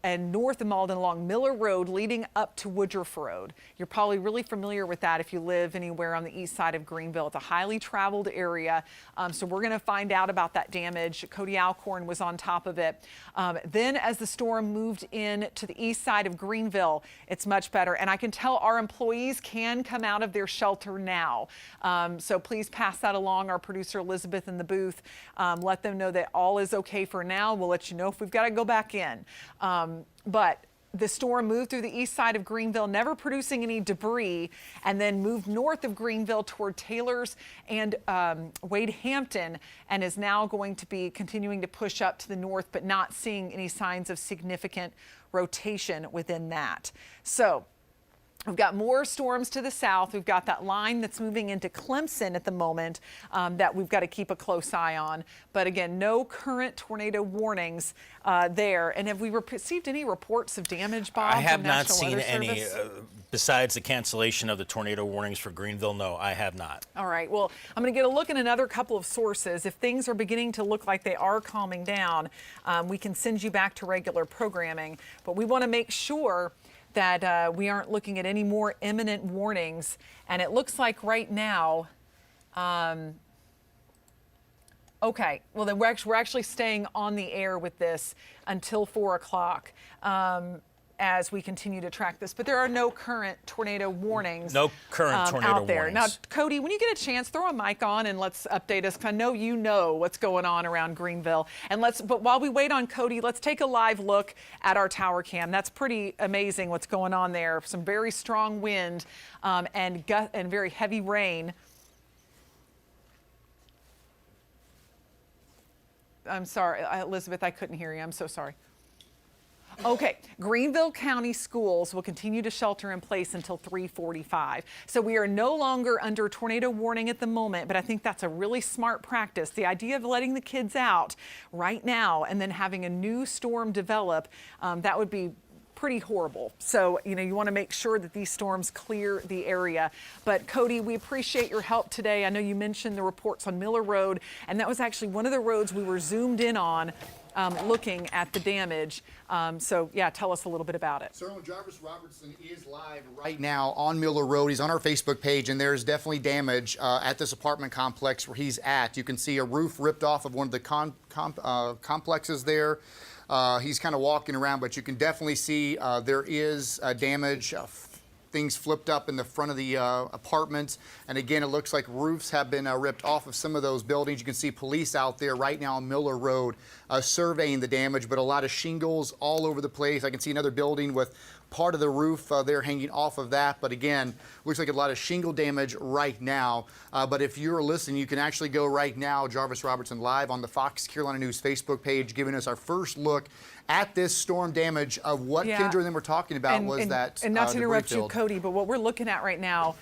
and north of Mauldin along Miller Road leading up to Woodruff Road. You're probably really familiar with that if you live anywhere on the east side of Greenville. It's a highly traveled area, so we're going to find out about that damage. Cody Alcorn was on top of it. Then as the storm moved in to the east side of Greenville, it's much better. And I can tell our employees can come out of their shelter now. So please pass that along. Our producer Elizabeth in the booth, let them know that all is okay for now. We'll let you know if we've got to go back in. But the storm moved through the east side of Greenville, never producing any debris, and then moved north of Greenville toward Taylor's and Wade Hampton, and is now going to be continuing to push up to the north, but not seeing any signs of significant rotation within that. So we've got more storms to the south. We've got that line that's moving into Clemson at the moment that we've got to keep a close eye on. But again, no current tornado warnings there. And have we received any reports of damage, Bob? I have from not National seen Weather any, Service? besides the cancellation of the tornado warnings for Greenville. No, I have not. All right. Well, I'm going to get a look at another couple of sources. If things are beginning to look like they are calming down, we can send you back to regular programming. But we want to make sure that we aren't looking at any more imminent warnings. And it looks like right now, okay, well then we're actually staying on the air with this until 4 o'clock as we continue to track this. But there are no current tornado warnings. No current tornado out there. warnings. Now, Cody, when you get a chance, throw a mic on and let's update us. I know you know what's going on around Greenville. And but while we wait on Cody, let's take a live look at our tower cam. That's pretty amazing what's going on there. Some very strong wind and very heavy rain. I'm sorry, Elizabeth, I couldn't hear you. I'm so sorry. Okay, Greenville County schools will continue to shelter in place until 3:45. So we are no longer under tornado warning at the moment, but I think that's a really smart practice. The idea of letting the kids out right now and then having a new storm develop, that would be pretty horrible. So, you want to make sure that these storms clear the area. But Cody, we appreciate your help today. I know you mentioned the reports on Miller Road, and that was actually one of the roads we were zoomed in on looking at the damage. So yeah, tell us a little bit about it. Certainly, Jarvis Robertson is live right now on Miller Road. He's on our Facebook page, and there's definitely damage at this apartment complex where he's at. You can see a roof ripped off of one of the complexes there. He's kind of walking around, but you can definitely see there is damage. Things flipped up in the front of the apartments. And again, it looks like roofs have been ripped off of some of those buildings. You can see police out there right now on Miller Road surveying the damage, but a lot of shingles all over the place. I can see another building with part of the roof there hanging off of that. But again, looks like a lot of shingle damage right now. But if you're listening, you can actually go right now, Jarvis Robertson live on the Fox Carolina News Facebook page, giving us our first look at this storm damage of what Kendra and them were talking about and not to interrupt you, Cody, but what we're looking at right now,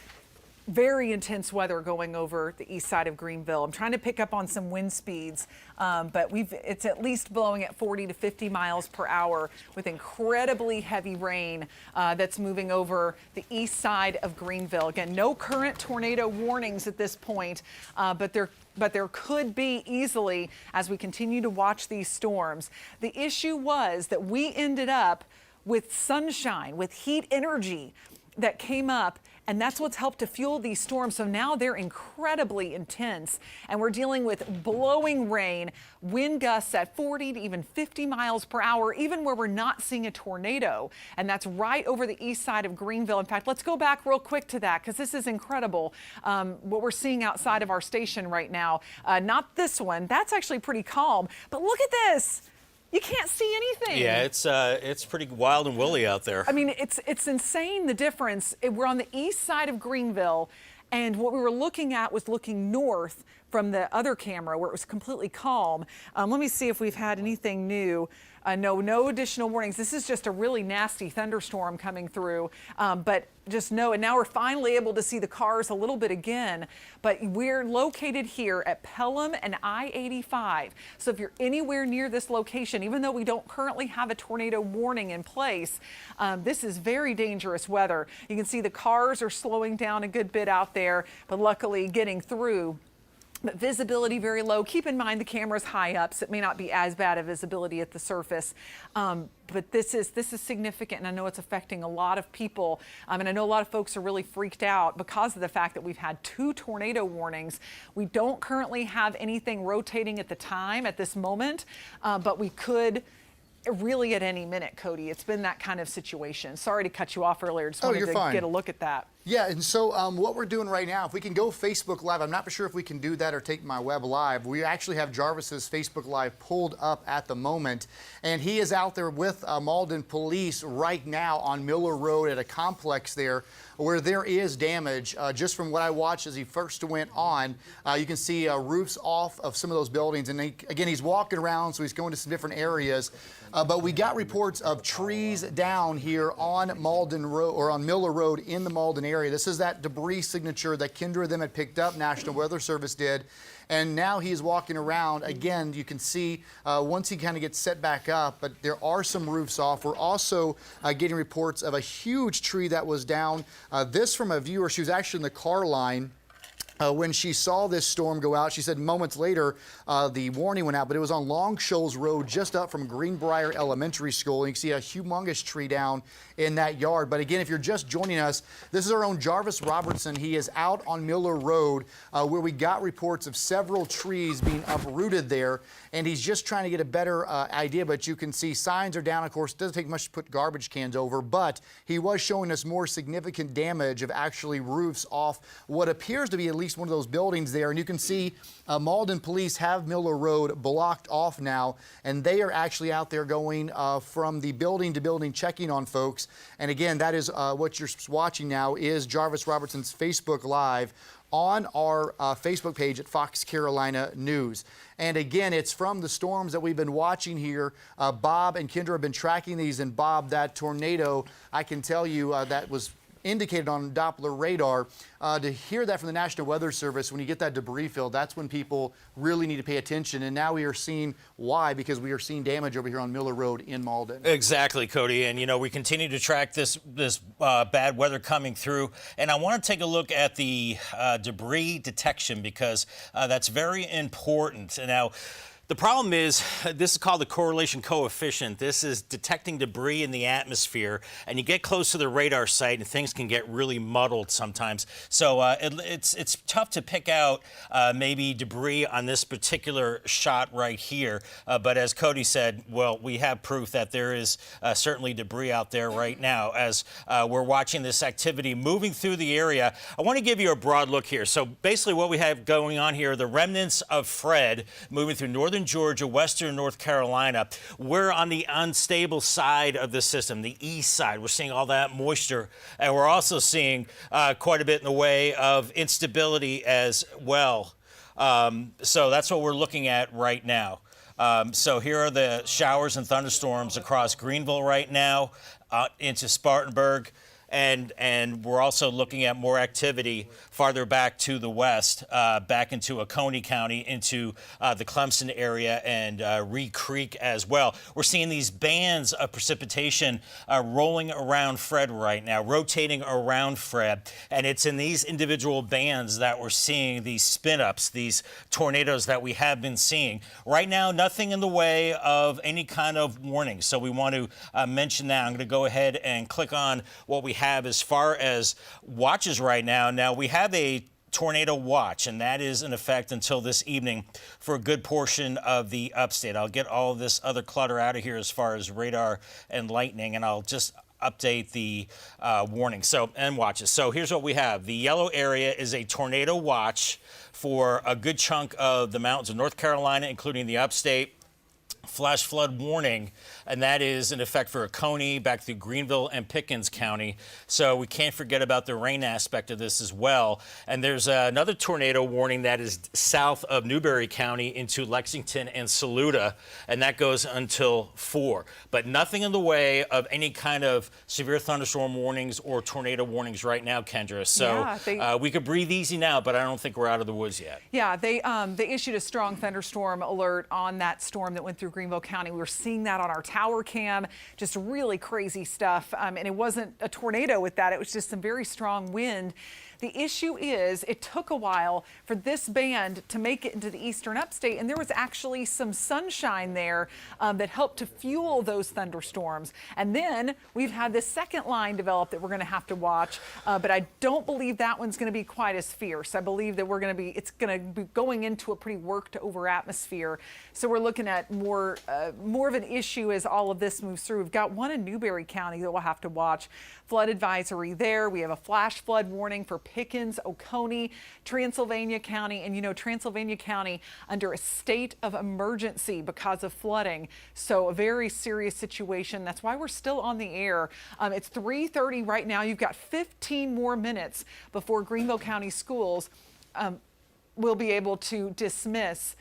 very intense weather going over the east side of Greenville. I'm trying to pick up on some wind speeds, but it's at least blowing at 40 to 50 miles per hour with incredibly heavy rain that's moving over the east side of Greenville. Again, no current tornado warnings at this point, but there could be easily as we continue to watch these storms. The issue was that we ended up with sunshine, with heat energy that came up, and that's what's helped to fuel these storms. So now they're incredibly intense, and we're dealing with blowing rain, wind gusts at 40 to even 50 miles per hour, even where we're not seeing a tornado. And that's right over the east side of Greenville. In fact, let's go back real quick to that, because this is incredible what we're seeing outside of our station right now. Not this one. That's actually pretty calm. But look at this. You can't see anything. Yeah, it's pretty wild and woolly out there. I mean, it's insane, the difference. We're on the east side of Greenville, and what we were looking at was looking north from the other camera where it was completely calm. Let me see if we've had anything new. No additional warnings. This is just a really nasty thunderstorm coming through, but just know, and now we're finally able to see the cars a little bit again, but we're located here at Pelham and I-85. So if you're anywhere near this location, even though we don't currently have a tornado warning in place, this is very dangerous weather. You can see the cars are slowing down a good bit out there, but luckily getting through But visibility very low. Keep in mind the camera's high up, so it may not be as bad a visibility at the surface. But this is significant, and I know it's affecting a lot of people. And I know a lot of folks are really freaked out because of the fact that we've had 2 tornado warnings. We don't currently have anything rotating at this moment, but we could really at any minute, Cody. It's been that kind of situation. Sorry to cut you off earlier. Just wanted you're to fine. get a look at that. Yeah, and so what we're doing right now, if we can go Facebook Live, I'm not sure if we can do that or take my web live. We actually have Jarvis's Facebook Live pulled up at the moment, and he is out there with Mauldin police right now on Miller Road at a complex there where there is damage. Just from what I watched as he first went on, you can see roofs off of some of those buildings, and again, he's walking around, so he's going to some different areas. But we got reports of trees down here on Mauldin Road or on Miller Road in the Mauldin area. This is that debris signature that Kendra them had picked up, National Weather Service did. And now he's walking around. Again, you can see once he kind of gets set back up, but there are some roofs off. We're also getting reports of a huge tree that was down. This from a viewer, she was actually in the car line. When she saw this storm go out, she said moments later the warning went out, but it was on Long Shoals Road just up from Greenbrier Elementary School. And you can see a humongous tree down in that yard. But again, if you're just joining us, this is our own Jarvis Robertson. He is out on Miller Road where we got reports of several trees being uprooted there. And he's just trying to get a better idea, but you can see signs are down. Of course, it doesn't take much to put garbage cans over, but he was showing us more significant damage of actually roofs off what appears to be at least one of those buildings there. And you can see Mauldin police have Miller Road blocked off now, and they are actually out there going from the building to building checking on folks. And again, that is what you're watching now is Jarvis Robertson's Facebook Live on our Facebook page at Fox Carolina News. And again, it's from the storms that we've been watching here. Bob and Kendra have been tracking these, and Bob, that tornado, I can tell you that was indicated on Doppler radar. To hear that from the National Weather Service, when you get that debris field, that's when people really need to pay attention. And now we are seeing why, because we are seeing damage over here on Miller Road in Mauldin. Exactly, Cody. And, you know, we continue to track this bad weather coming through. And I want to take a look at the debris detection because that's very important. And now, the problem is, this is called the correlation coefficient. This is detecting debris in the atmosphere, and you get close to the radar site, and things can get really muddled sometimes. So it's tough to pick out maybe debris on this particular shot right here. But as Cody said, well, we have proof that there is certainly debris out there right now as we're watching this activity moving through the area. I want to give you a broad look here. So basically what we have going on here are the remnants of Fred moving through northern Georgia, western North Carolina. We're on the unstable side of the system, the east side. We're seeing all that moisture, and we're also seeing quite a bit in the way of instability as well. So that's what we're looking at right now. So here are the showers and thunderstorms across Greenville right now, into Spartanburg. And we're also looking at more activity farther back to the west, back into Oconee County, into the Clemson area and Reed Creek as well. We're seeing these bands of precipitation rolling around Fred right now, rotating around Fred. And it's in these individual bands that we're seeing these spin-ups, these tornadoes that we have been seeing. Right now, nothing in the way of any kind of warning. So we want to mention that. I'm going to go ahead and click on what we have as far as watches right now. Now, we have a tornado watch, and that is in effect until this evening for a good portion of the upstate. I'll get all of this other clutter out of here as far as radar and lightning, and I'll just update the warning and watches. So here's what we have. The yellow area is a tornado watch for a good chunk of the mountains of North Carolina, including the upstate. Flash flood warning, and that is in effect for Oconee, back through Greenville and Pickens County. So we can't forget about the rain aspect of this as well. And there's another tornado warning that is south of Newberry County into Lexington and Saluda, and that goes until 4. But nothing in the way of any kind of severe thunderstorm warnings or tornado warnings right now, Kendra. So we could breathe easy now, but I don't think we're out of the woods yet. Yeah, they issued a strong thunderstorm alert on that storm that went through Greenville County. We were seeing that on our tower cam, just really crazy stuff. And it wasn't a tornado with that. It was just some very strong wind. The issue is it took a while for this band to make it into the eastern upstate, and there was actually some sunshine there that helped to fuel those thunderstorms. And then we've had this second line develop that we're going to have to watch, but I don't believe that one's going to be quite as fierce. I believe that it's going to be going into a pretty worked over atmosphere. So we're looking at more of an issue as all of this moves through. We've got one in Newberry County that we'll have to watch. Flood advisory there. We have a flash flood warning for Pickens, Oconee, Transylvania County, and Transylvania County under a state of emergency because of flooding. So a very serious situation. That's why we're still on the air. It's 3:30 right now. You've got 15 more minutes before Greenville County Schools will be able to dismiss.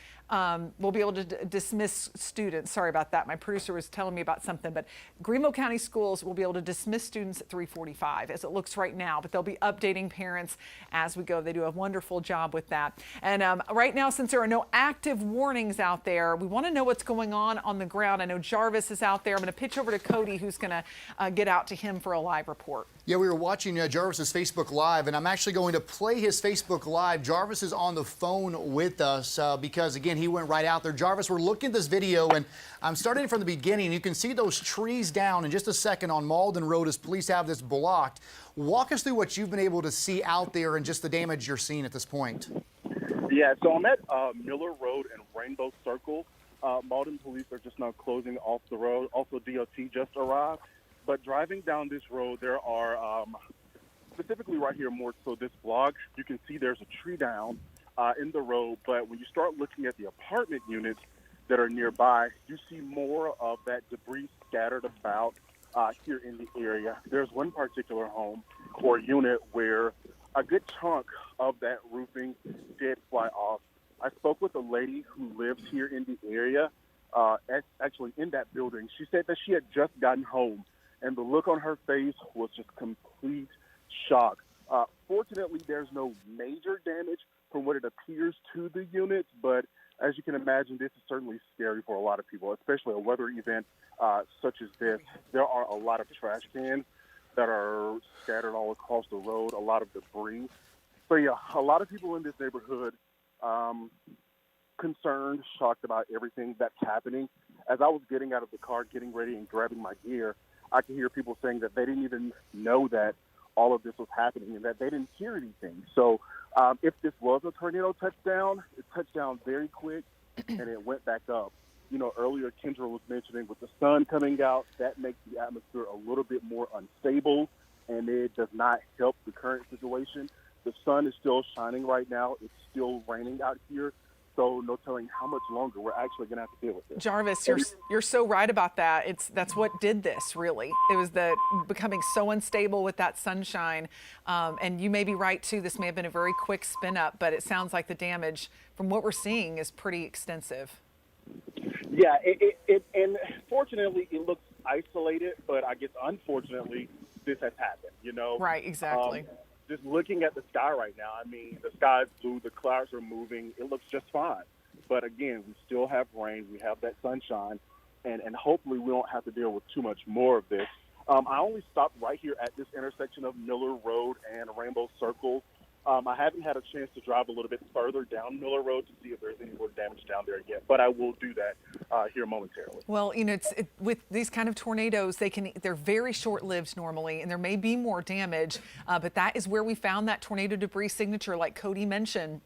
Students. Sorry about that. My producer was telling me about something, but Greenville County Schools will be able to dismiss students at 3:45 as it looks right now, but they'll be updating parents as we go. They do a wonderful job with that. And right now, since there are no active warnings out there, we want to know what's going on the ground. I know Jarvis is out there. I'm going to pitch over to Cody, who's going to get out to him for a live report. Yeah, we were watching Jarvis's Facebook Live, and I'm actually going to play his Facebook Live. Jarvis is on the phone with us because, again, he went right out there. Jarvis, we're looking at this video, and I'm starting from the beginning. You can see those trees down in just a second on Mauldin Road as police have this blocked. Walk us through what you've been able to see out there and just the damage you're seeing at this point. Yeah, so I'm at Miller Road and Rainbow Circle. Mauldin police are just now closing off the road. Also, DOT just arrived. But driving down this road, there are, specifically right here more so this block, you can see there's a tree down in the road. But when you start looking at the apartment units that are nearby, you see more of that debris scattered about here in the area. There's one particular home or unit where a good chunk of that roofing did fly off. I spoke with a lady who lives here in the area, actually in that building. She said that she had just gotten home, and the look on her face was just complete shock. Fortunately, there's no major damage from what it appears to the units, but as you can imagine, this is certainly scary for a lot of people, especially a weather event such as this. There are a lot of trash cans that are scattered all across the road, a lot of debris. So yeah, a lot of people in this neighborhood concerned, shocked about everything that's happening. As I was getting out of the car, getting ready and grabbing my gear, I could hear people saying that they didn't even know that all of this was happening and that they didn't hear anything. So if this was a tornado touchdown, it touched down very quick and it went back up. You know, earlier Kendra was mentioning with the sun coming out, that makes the atmosphere a little bit more unstable, and it does not help the current situation. The sun is still shining right now. It's still raining out here. So no telling how much longer we're actually going to have to deal with this. Jarvis, you're so right about that. That's what did this, really. It was the becoming so unstable with that sunshine. And you may be right, too. This may have been a very quick spin up, but it sounds like the damage from what we're seeing is pretty extensive. Yeah, and fortunately, it looks isolated, but I guess unfortunately, this has happened, you know? Right, exactly. Just looking at the sky right now, I mean, the sky is blue, the clouds are moving, it looks just fine. But again, we still have rain, we have that sunshine, and hopefully we don't have to deal with too much more of this. I only stopped right here at this intersection of Miller Road and Rainbow Circle. I haven't had a chance to drive a little bit further down Miller Road to see if there's any more damage down there yet, but I will do that here momentarily. Well, you know, with these kind of tornadoes, they're very short-lived normally, and there may be more damage, but that is where we found that tornado debris signature, like Cody mentioned.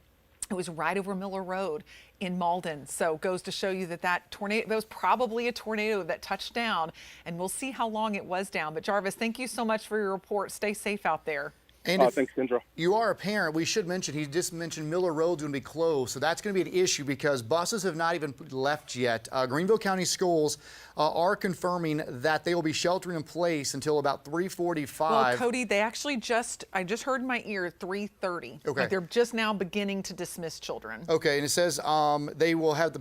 It was right over Miller Road in Mauldin. So it goes to show you that tornado, that was probably a tornado that touched down, and we'll see how long it was down. But Jarvis, thank you so much for your report. Stay safe out there. And if thanks, Kendra. You are a parent, we should mention, he just mentioned Miller Road's going to be closed, so that's going to be an issue because buses have not even left yet. Greenville County Schools are confirming that they will be sheltering in place until about 3:45. Well, Cody, they actually I just heard in my ear 3:30. Okay. Like they're just now beginning to dismiss children. Okay, and it says they will have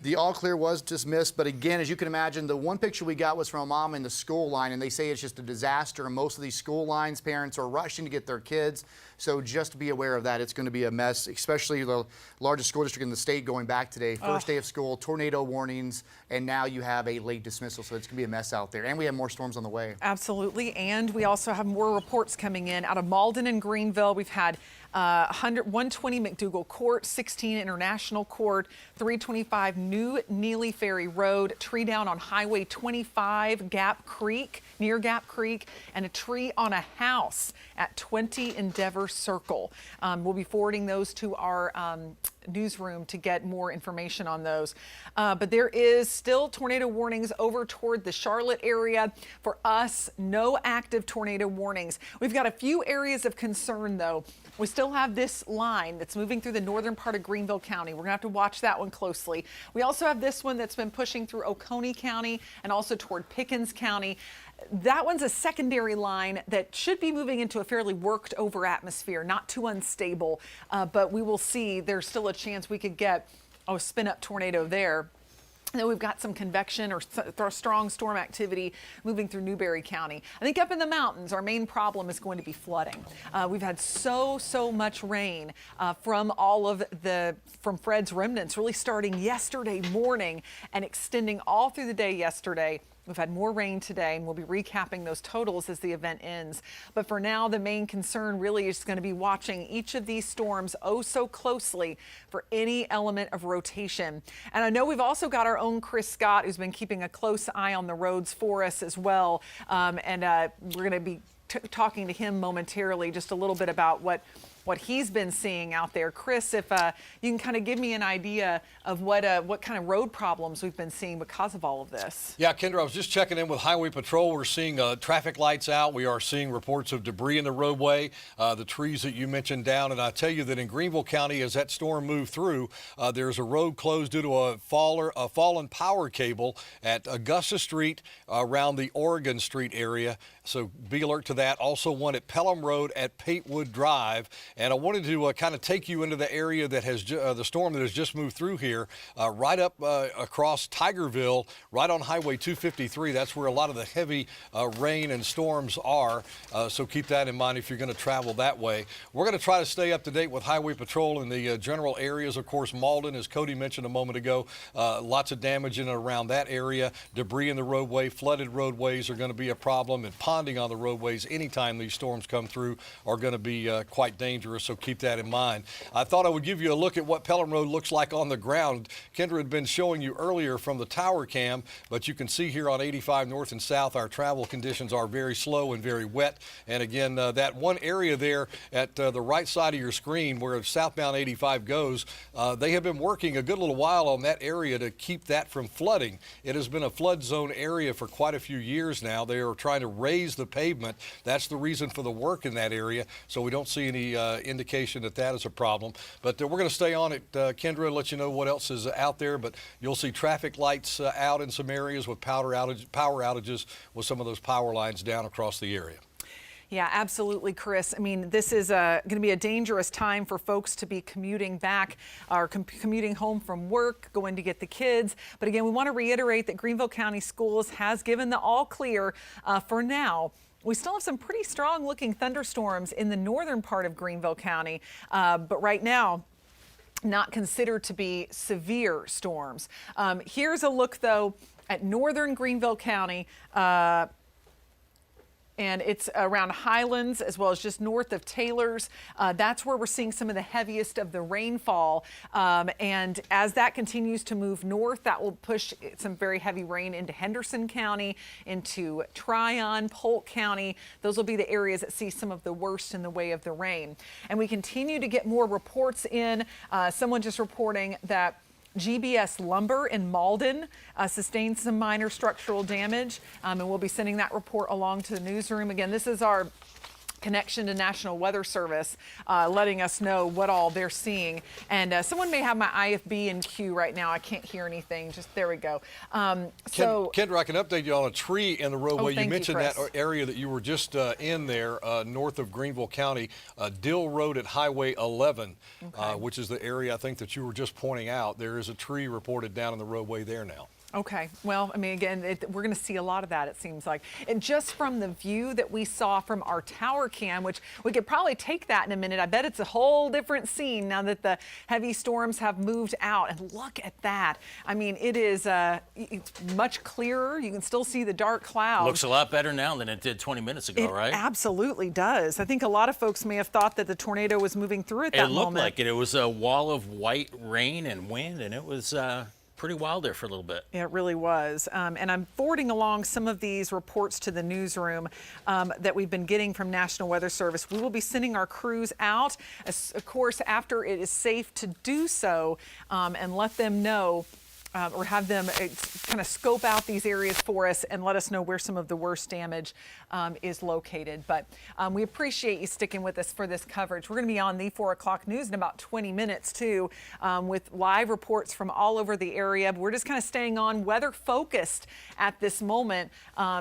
The all clear was dismissed, but again, as you can imagine, the one picture we got was from a mom in the school line, and they say it's just a disaster. And most of these school lines, parents are rushing to get their kids. So just be aware of that. It's going to be a mess, especially the largest school district in the state going back today. First day of school, tornado warnings, and now you have a late dismissal. So it's going to be a mess out there. And we have more storms on the way. Absolutely. And we also have more reports coming in out of Mauldin and Greenville. We've had 120 McDougal Court, 16 International Court, 325 New Neely Ferry Road, tree down on Highway 25, Gap Creek, near Gap Creek, and a tree on a house at 20 Endeavor Circle. We'll be forwarding those to our newsroom to get more information on those. But there is still tornado warnings over toward the Charlotte area. For us, no active tornado warnings. We've got a few areas of concern, though. We still have this line that's moving through the northern part of Greenville County. We're going to have to watch that one closely. We also have this one that's been pushing through Oconee County and also toward Pickens County. That one's a secondary line that should be moving into a fairly worked over atmosphere, not too unstable, but we will see. There's still a chance we could get a spin up tornado there. And then we've got some convection or strong storm activity moving through Newberry County. I think up in the mountains, our main problem is going to be flooding. We've had so much rain from Fred's remnants, really starting yesterday morning and extending all through the day yesterday. We've had more rain today, and we'll be recapping those totals as the event ends. But for now, the main concern really is going to be watching each of these storms oh so closely for any element of rotation. And I know we've also got our own Chris Scott, who's been keeping a close eye on the roads for us as well. We're going to be talking to him momentarily, just a little bit about what he's been seeing out there. Chris, if you can kind of give me an idea of what kind of road problems we've been seeing because of all of this. Yeah, Kendra, I was just checking in with Highway Patrol. We're seeing traffic lights out. We are seeing reports of debris in the roadway, the trees that you mentioned down. And I tell you that in Greenville County, as that storm moved through, there's a road closed due to a fallen power cable at Augusta Street around the Oregon Street area. So be alert to that. Also one at Pelham Road at Patewood Drive. And I wanted to kind of take you into the area that has the storm that has just moved through here, right up across Tigerville, right on Highway 253. That's where a lot of the heavy rain and storms are. So keep that in mind if you're going to travel that way. We're going to try to stay up to date with Highway Patrol in the general areas. Of course, Mauldin, as Cody mentioned a moment ago, lots of damage in and around that area. Debris in the roadway, flooded roadways are going to be a problem, and ponding on the roadways anytime these storms come through are going to be quite dangerous, so keep that in mind. I thought I would give you a look at what Pelham Road looks like on the ground. Kendra had been showing you earlier from the tower cam, but you can see here on 85 north and south, our travel conditions are very slow and very wet. And again, that one area there at the right side of your screen where southbound 85 goes, they have been working a good little while on that area to keep that from flooding. It has been a flood zone area for quite a few years now. They are trying to raise the pavement. That's the reason for the work in that area. So we don't see any indication that that is a problem. But we're going to stay on it, Kendra, and let you know what else is out there. But you'll see traffic lights out in some areas with power outages with some of those power lines down across the area. Yeah, absolutely, Chris. I mean, this is going to be a dangerous time for folks to be commuting back or commuting home from work, going to get the kids. But again, we want to reiterate that Greenville County Schools has given the all clear for now. We still have some pretty strong looking thunderstorms in the northern part of Greenville County, but right now, not considered to be severe storms. Here's a look, though, at northern Greenville County. And it's around Highlands as well as just north of Taylor's. That's where we're seeing some of the heaviest of the rainfall. And as that continues to move north, that will push some very heavy rain into Henderson County, into Tryon, Polk County. Those will be the areas that see some of the worst in the way of the rain. And we continue to get more reports in. Someone just reporting that GBS Lumber in Mauldin sustained some minor structural damage, and we'll be sending that report along to the newsroom. Again, this is our connection to National Weather Service, letting us know what all they're seeing. And someone may have my IFB in queue right now. I can't hear anything. Just there we go. Kendra, I can update you on a tree in the roadway. thank You mentioned you, that Chris. area that you were just in there, north of Greenville County, Dill Road at Highway 11, which is the area I think that you were just pointing out. There is a tree reported down in the roadway there now. Okay. Well, I mean, again, we're going to see a lot of that, it seems like. And just from the view that we saw from our tower cam, which we could probably take that in a minute. I bet it's a whole different scene now that the heavy storms have moved out. And look at that. I mean, it is it's much clearer. You can still see the dark clouds. Looks a lot better now than it did 20 minutes ago, It right? absolutely does. I think a lot of folks may have thought that the tornado was moving through at that It looked moment. like it. It was a wall of white rain and wind, and it was pretty wild there for a little bit. It really was. And I'm forwarding along some of these reports to the newsroom that we've been getting from National Weather Service. We will be sending our crews out, of course, after it is safe to do so, and let them know or have them kind of scope out these areas for us and let us know where some of the worst damage is located. But we appreciate you sticking with us for this coverage. We're going to be on the 4 o'clock news in about 20 minutes too, with live reports from all over the area. We're just kind of staying on weather focused at this moment,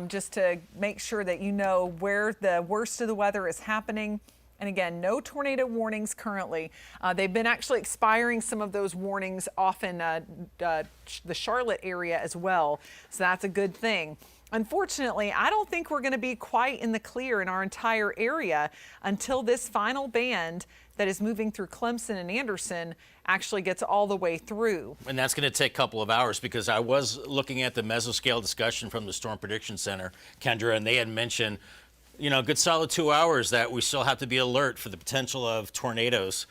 just to make sure that you know where the worst of the weather is happening. And again, no tornado warnings currently. They've been actually expiring some of those warnings off in the Charlotte area as well. So that's a good thing. Unfortunately, I don't think we're going to be quite in the clear in our entire area until this final band that is moving through Clemson and Anderson actually gets all the way through. And that's going to take a couple of hours, because I was looking at the mesoscale discussion from the Storm Prediction Center, Kendra, and they had mentioned, you know, a good solid 2 hours that we still have to be alert for the potential of tornadoes.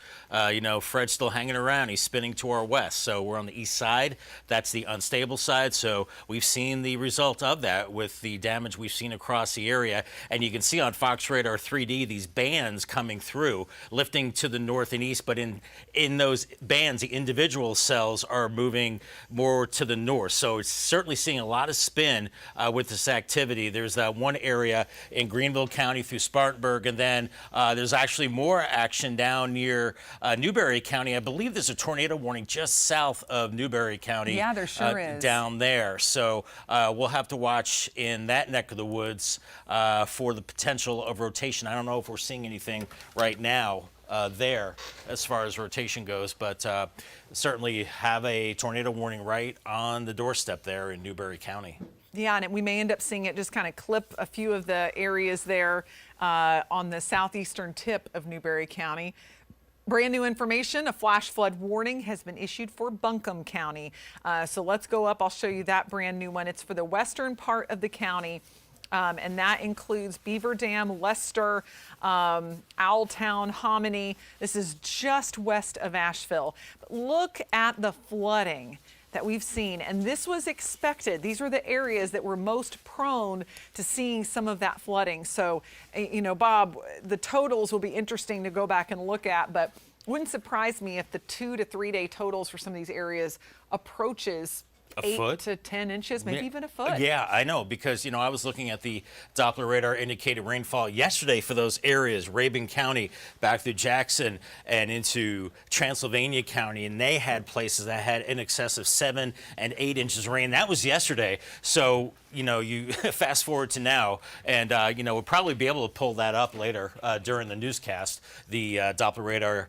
You know, Fred's still hanging around. He's spinning to our west. So we're on the east side. That's the unstable side. So we've seen the result of that with the damage we've seen across the area. And you can see on Fox Radar 3D these bands coming through, lifting to the north and east. But in those bands, the individual cells are moving more to the north. So it's certainly seeing a lot of spin with this activity. There's that one area in Greenville County through Spartanburg, and then there's actually more action down near Newberry County. I believe there's a tornado warning just south of Newberry County. Yeah, there sure is. Down there. So we'll have to watch in that neck of the woods for the potential of rotation. I don't know if we're seeing anything right now there as far as rotation goes, but certainly have a tornado warning right on the doorstep there in Newberry County. Yeah, and we may end up seeing it just kind of clip a few of the areas there on the southeastern tip of Newberry County. Brand new information, a flash flood warning has been issued for Buncombe County. So let's go up, I'll show you that brand new one. It's for the western part of the county. And that includes Beaver Dam, Lester, Owltown, Hominy. This is just west of Asheville. But look at the flooding that we've seen, and this was expected. These were the areas that were most prone to seeing some of that flooding. So, you know, Bob, the totals will be interesting to go back and look at, but wouldn't surprise me if the 2 to 3 day totals for some of these areas approaches A 8 foot? to 10 inches, maybe even a foot. Yeah, I know, because, you know, I was looking at the Doppler radar indicated rainfall yesterday for those areas, Rabun County, back through Jackson and into Transylvania County, and they had places that had in excess of 7 and 8 inches of rain. That was yesterday. So, you know, you fast forward to now, and, you know, we'll probably be able to pull that up later during the newscast, the Doppler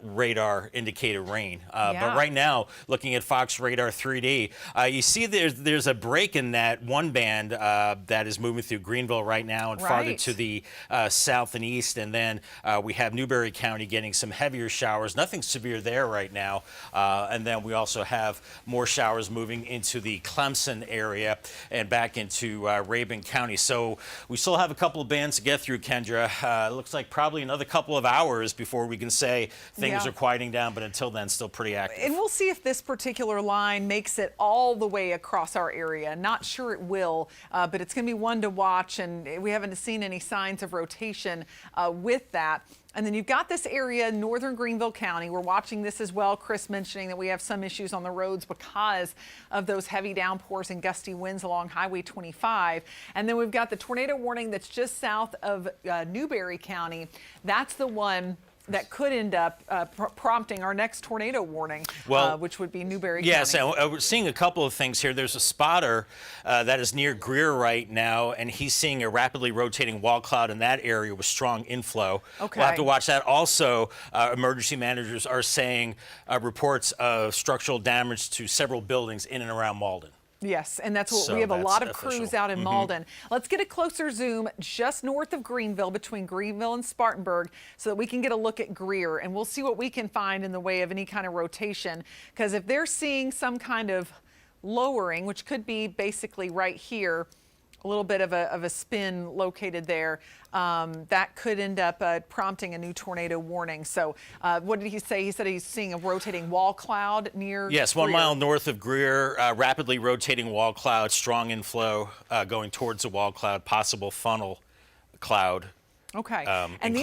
radar indicated rain. But right now, looking at Fox Radar 3D, you see there's a break in that one band that is moving through Greenville right now and farther to the south and east. And then we have Newberry County getting some heavier showers. Nothing severe there right now. And then we also have more showers moving into the Clemson area and back into Rabun County. So we still have a couple of bands to get through, Kendra. It looks like probably another couple of hours before we can say things are quieting down, but until then, still pretty active. And we'll see if this particular line makes it all the way across our area. Not sure it will, but it's going to be one to watch, and we haven't seen any signs of rotation with that. And then you've got this area in northern Greenville County. We're watching this as well. Chris mentioning that we have some issues on the roads because of those heavy downpours and gusty winds along Highway 25. And then we've got the tornado warning that's just south of Newberry County. That's the one that could end up prompting our next tornado warning, which would be Newberry yes, County. and we're seeing a couple of things here. There's a spotter that is near Greer right now, and he's seeing a rapidly rotating wall cloud in that area with strong inflow. Okay. We'll have to watch that. Also, emergency managers are saying reports of structural damage to several buildings in and around Mauldin. Yes, and that's what So we have a lot of that's crews official. out in Mauldin. Let's get a closer zoom just north of Greenville, between Greenville and Spartanburg, so that we can get a look at Greer, and we'll see what we can find in the way of any kind of rotation. Because if they're seeing some kind of lowering, which could be basically right here, a little bit of a spin located there, that could end up prompting a new tornado warning. So what did he say? He said he's seeing a rotating wall cloud near Yes, 1 Greer. mile north of Greer, rapidly rotating wall cloud, strong inflow going towards the wall cloud, possible funnel cloud. Okay, and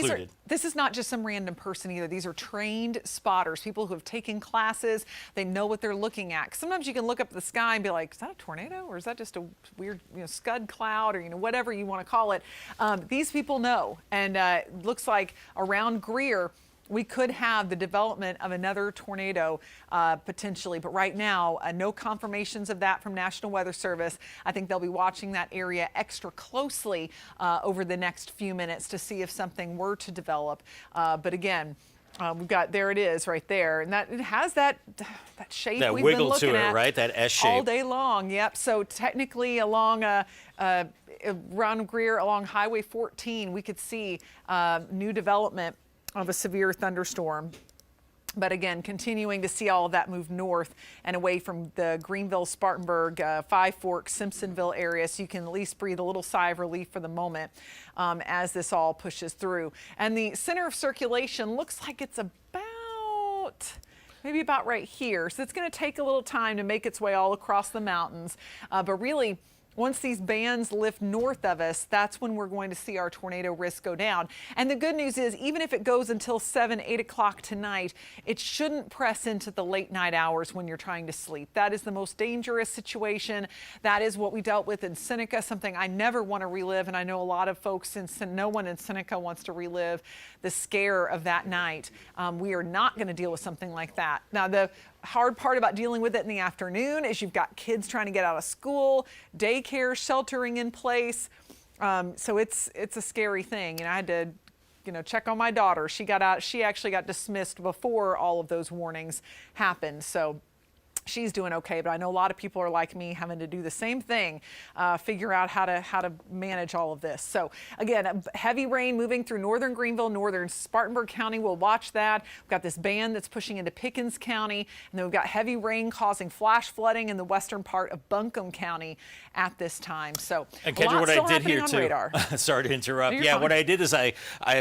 this is not just some random person either. These are trained spotters, people who have taken classes. They know what they're looking at. Sometimes you can look up at the sky and be like, is that a tornado, or is that just a weird, scud cloud, or whatever you want to call it. These people know, and it looks like around Greer we could have the development of another tornado potentially, but right now, no confirmations of that from National Weather Service. I think they'll be watching that area extra closely over the next few minutes to see if something were to develop. But again, we've got, there it is right there, and that it has that shape that we've been wiggle looking to at it, right? That S shape all day long. Yep. So technically, along around Greer, along Highway 14, we could see new development of a severe thunderstorm. But again, continuing to see all of that move north and away from the Greenville, Spartanburg, Five Forks, Simpsonville area, so you can at least breathe a little sigh of relief for the moment as this all pushes through. And the center of circulation looks like it's maybe about right here. So it's going to take a little time to make its way all across the mountains. But really, once these bands lift north of us, that's when we're going to see our tornado risk go down. And the good news is, even if it goes until 7, 8 o'clock tonight, it shouldn't press into the late night hours when you're trying to sleep. That is the most dangerous situation. That is what we dealt with in Seneca, something I never want to relive. And I know a lot of folks, no one in Seneca wants to relive the scare of that night. We are not going to deal with something like that. Now, the hard part about dealing with it in the afternoon is you've got kids trying to get out of school, daycare sheltering in place. So it's a scary thing. And I had to check on my daughter. She got out. She actually got dismissed before all of those warnings happened. So she's doing okay, but I know a lot of people are like me, having to do the same thing, figure out how to manage all of this. So again, heavy rain moving through northern Greenville, northern Spartanburg County. We'll watch that. We've got this band that's pushing into Pickens County, and then we've got heavy rain causing flash flooding in the western part of Buncombe County at this time. So and Kendra, what I did here too, radar. sorry to interrupt. No, yeah, fine. what I did is I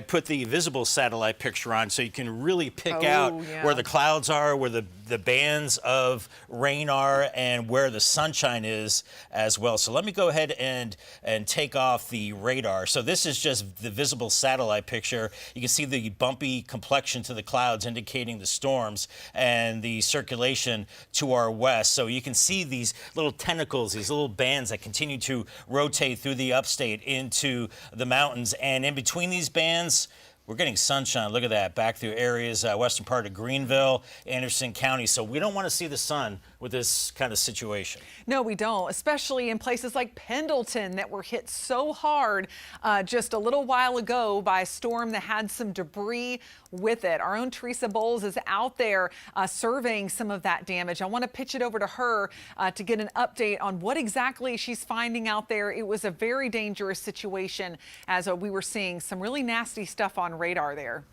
put the visible satellite picture on so you can really pick out where the clouds are, where the bands of rain are, and where the sunshine is as well. So let me go ahead and take off the radar. So this is just the visible satellite picture. You can see the bumpy complexion to the clouds indicating the storms and the circulation to our west. So you can see these little tentacles, these little bands that continue to rotate through the upstate into the mountains. And in between these bands, we're getting sunshine. Look at that, back through areas, western part of Greenville, Anderson County. So we don't want to see the sun with this kind of situation. No, we don't, especially in places like Pendleton that were hit so hard just a little while ago by a storm that had some debris with it. Our own Teresa Bowles is out there surveying some of that damage. I want to pitch it over to her to get an update on what exactly she's finding out there. It was a very dangerous situation as we were seeing some really nasty stuff on radar there.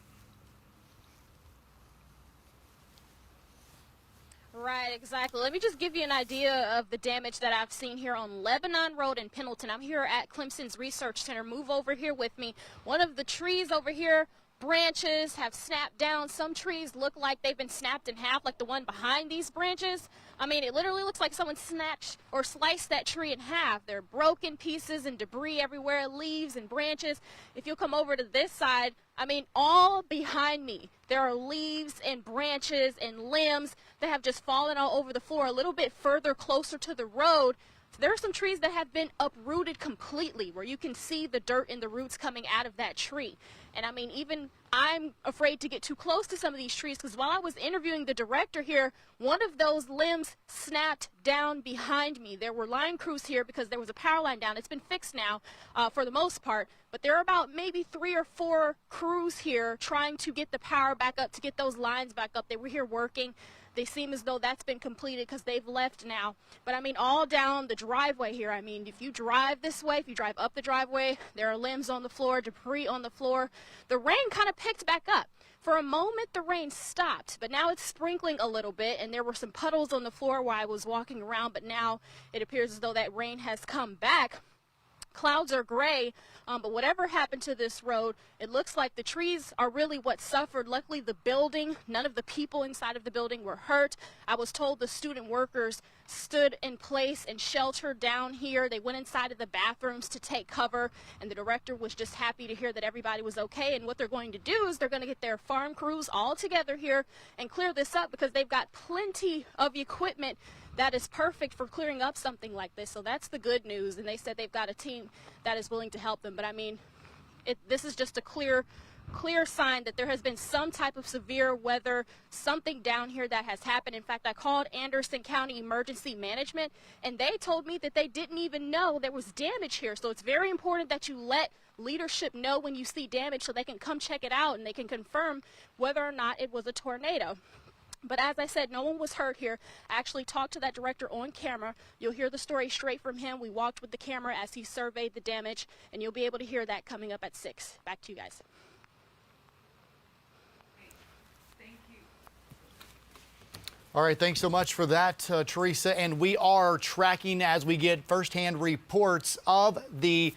Right, exactly. Let me just give you an idea of the damage that I've seen here on Lebanon Road in Pendleton. I'm here at Clemson's Research Center. Move over here with me. One of the trees over here branches have snapped down. Some trees look like they've been snapped in half, like the one behind these branches. I mean, it literally looks like someone snatched or sliced that tree in half. There are broken pieces and debris everywhere, leaves and branches. If you'll come over to this side, I mean, all behind me, there are leaves and branches and limbs that have just fallen all over the floor. A little bit further closer to the road, there are some trees that have been uprooted completely, where you can see the dirt and the roots coming out of that tree. And I mean, even I'm afraid to get too close to some of these trees, because while I was interviewing the director here, one of those limbs snapped down behind me. There were line crews here because there was a power line down. It's been fixed now for the most part, but there are about maybe 3 or 4 crews here trying to get the power back up, to get those lines back up. They were here working. They seem as though that's been completed because they've left now. But I mean, all down the driveway here, I mean, if you drive this way, if you drive up the driveway, there are limbs on the floor, debris on the floor. The rain kind of picked back up. For a moment, the rain stopped, but now it's sprinkling a little bit, and there were some puddles on the floor while I was walking around, but now it appears as though that rain has come back. Clouds are gray, but whatever happened to this road, it looks like the trees are really what suffered. Luckily, the building, none of the people inside of the building were hurt. I was told the student workers stood in place and sheltered down here. They went inside of the bathrooms to take cover, and the director was just happy to hear that everybody was okay. And what they're going to do is they're going to get their farm crews all together here and clear this up, because they've got plenty of equipment that is perfect for clearing up something like this. So that's the good news, and they said they've got a team that is willing to help them. But I mean, this is just a clear sign that there has been some type of severe weather, something down here that has happened. In fact, I called Anderson County Emergency Management, and they told me that they didn't even know there was damage here. So it's very important that you let leadership know when you see damage, so they can come check it out and they can confirm whether or not it was a tornado. But as I said, no one was hurt here. I actually talked to that director on camera. You'll hear the story straight from him. We walked with the camera as he surveyed the damage, and you'll be able to hear that coming up at 6. Back to you guys. Thank you. All right, thanks so much for that, Teresa. And we are tracking as we get firsthand reports of the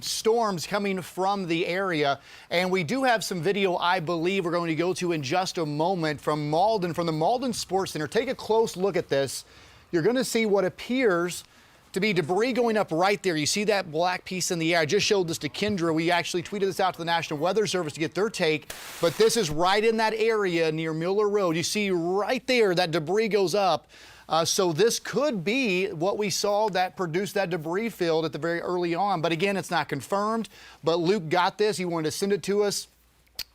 storms coming from the area. And we do have some video, I believe, we're going to go to in just a moment from Mauldin, from the Mauldin Sports Center. Take a close look at this. You're going to see what appears to be debris going up right there. You see that black piece in the air. I just showed this to Kendra. We actually tweeted this out to the National Weather Service to get their take, but this is right in that area near Mueller Road. You see right there that debris goes up. So this could be what we saw that produced that debris field at the very early on. But again, it's not confirmed. But Luke got this. He wanted to send it to us.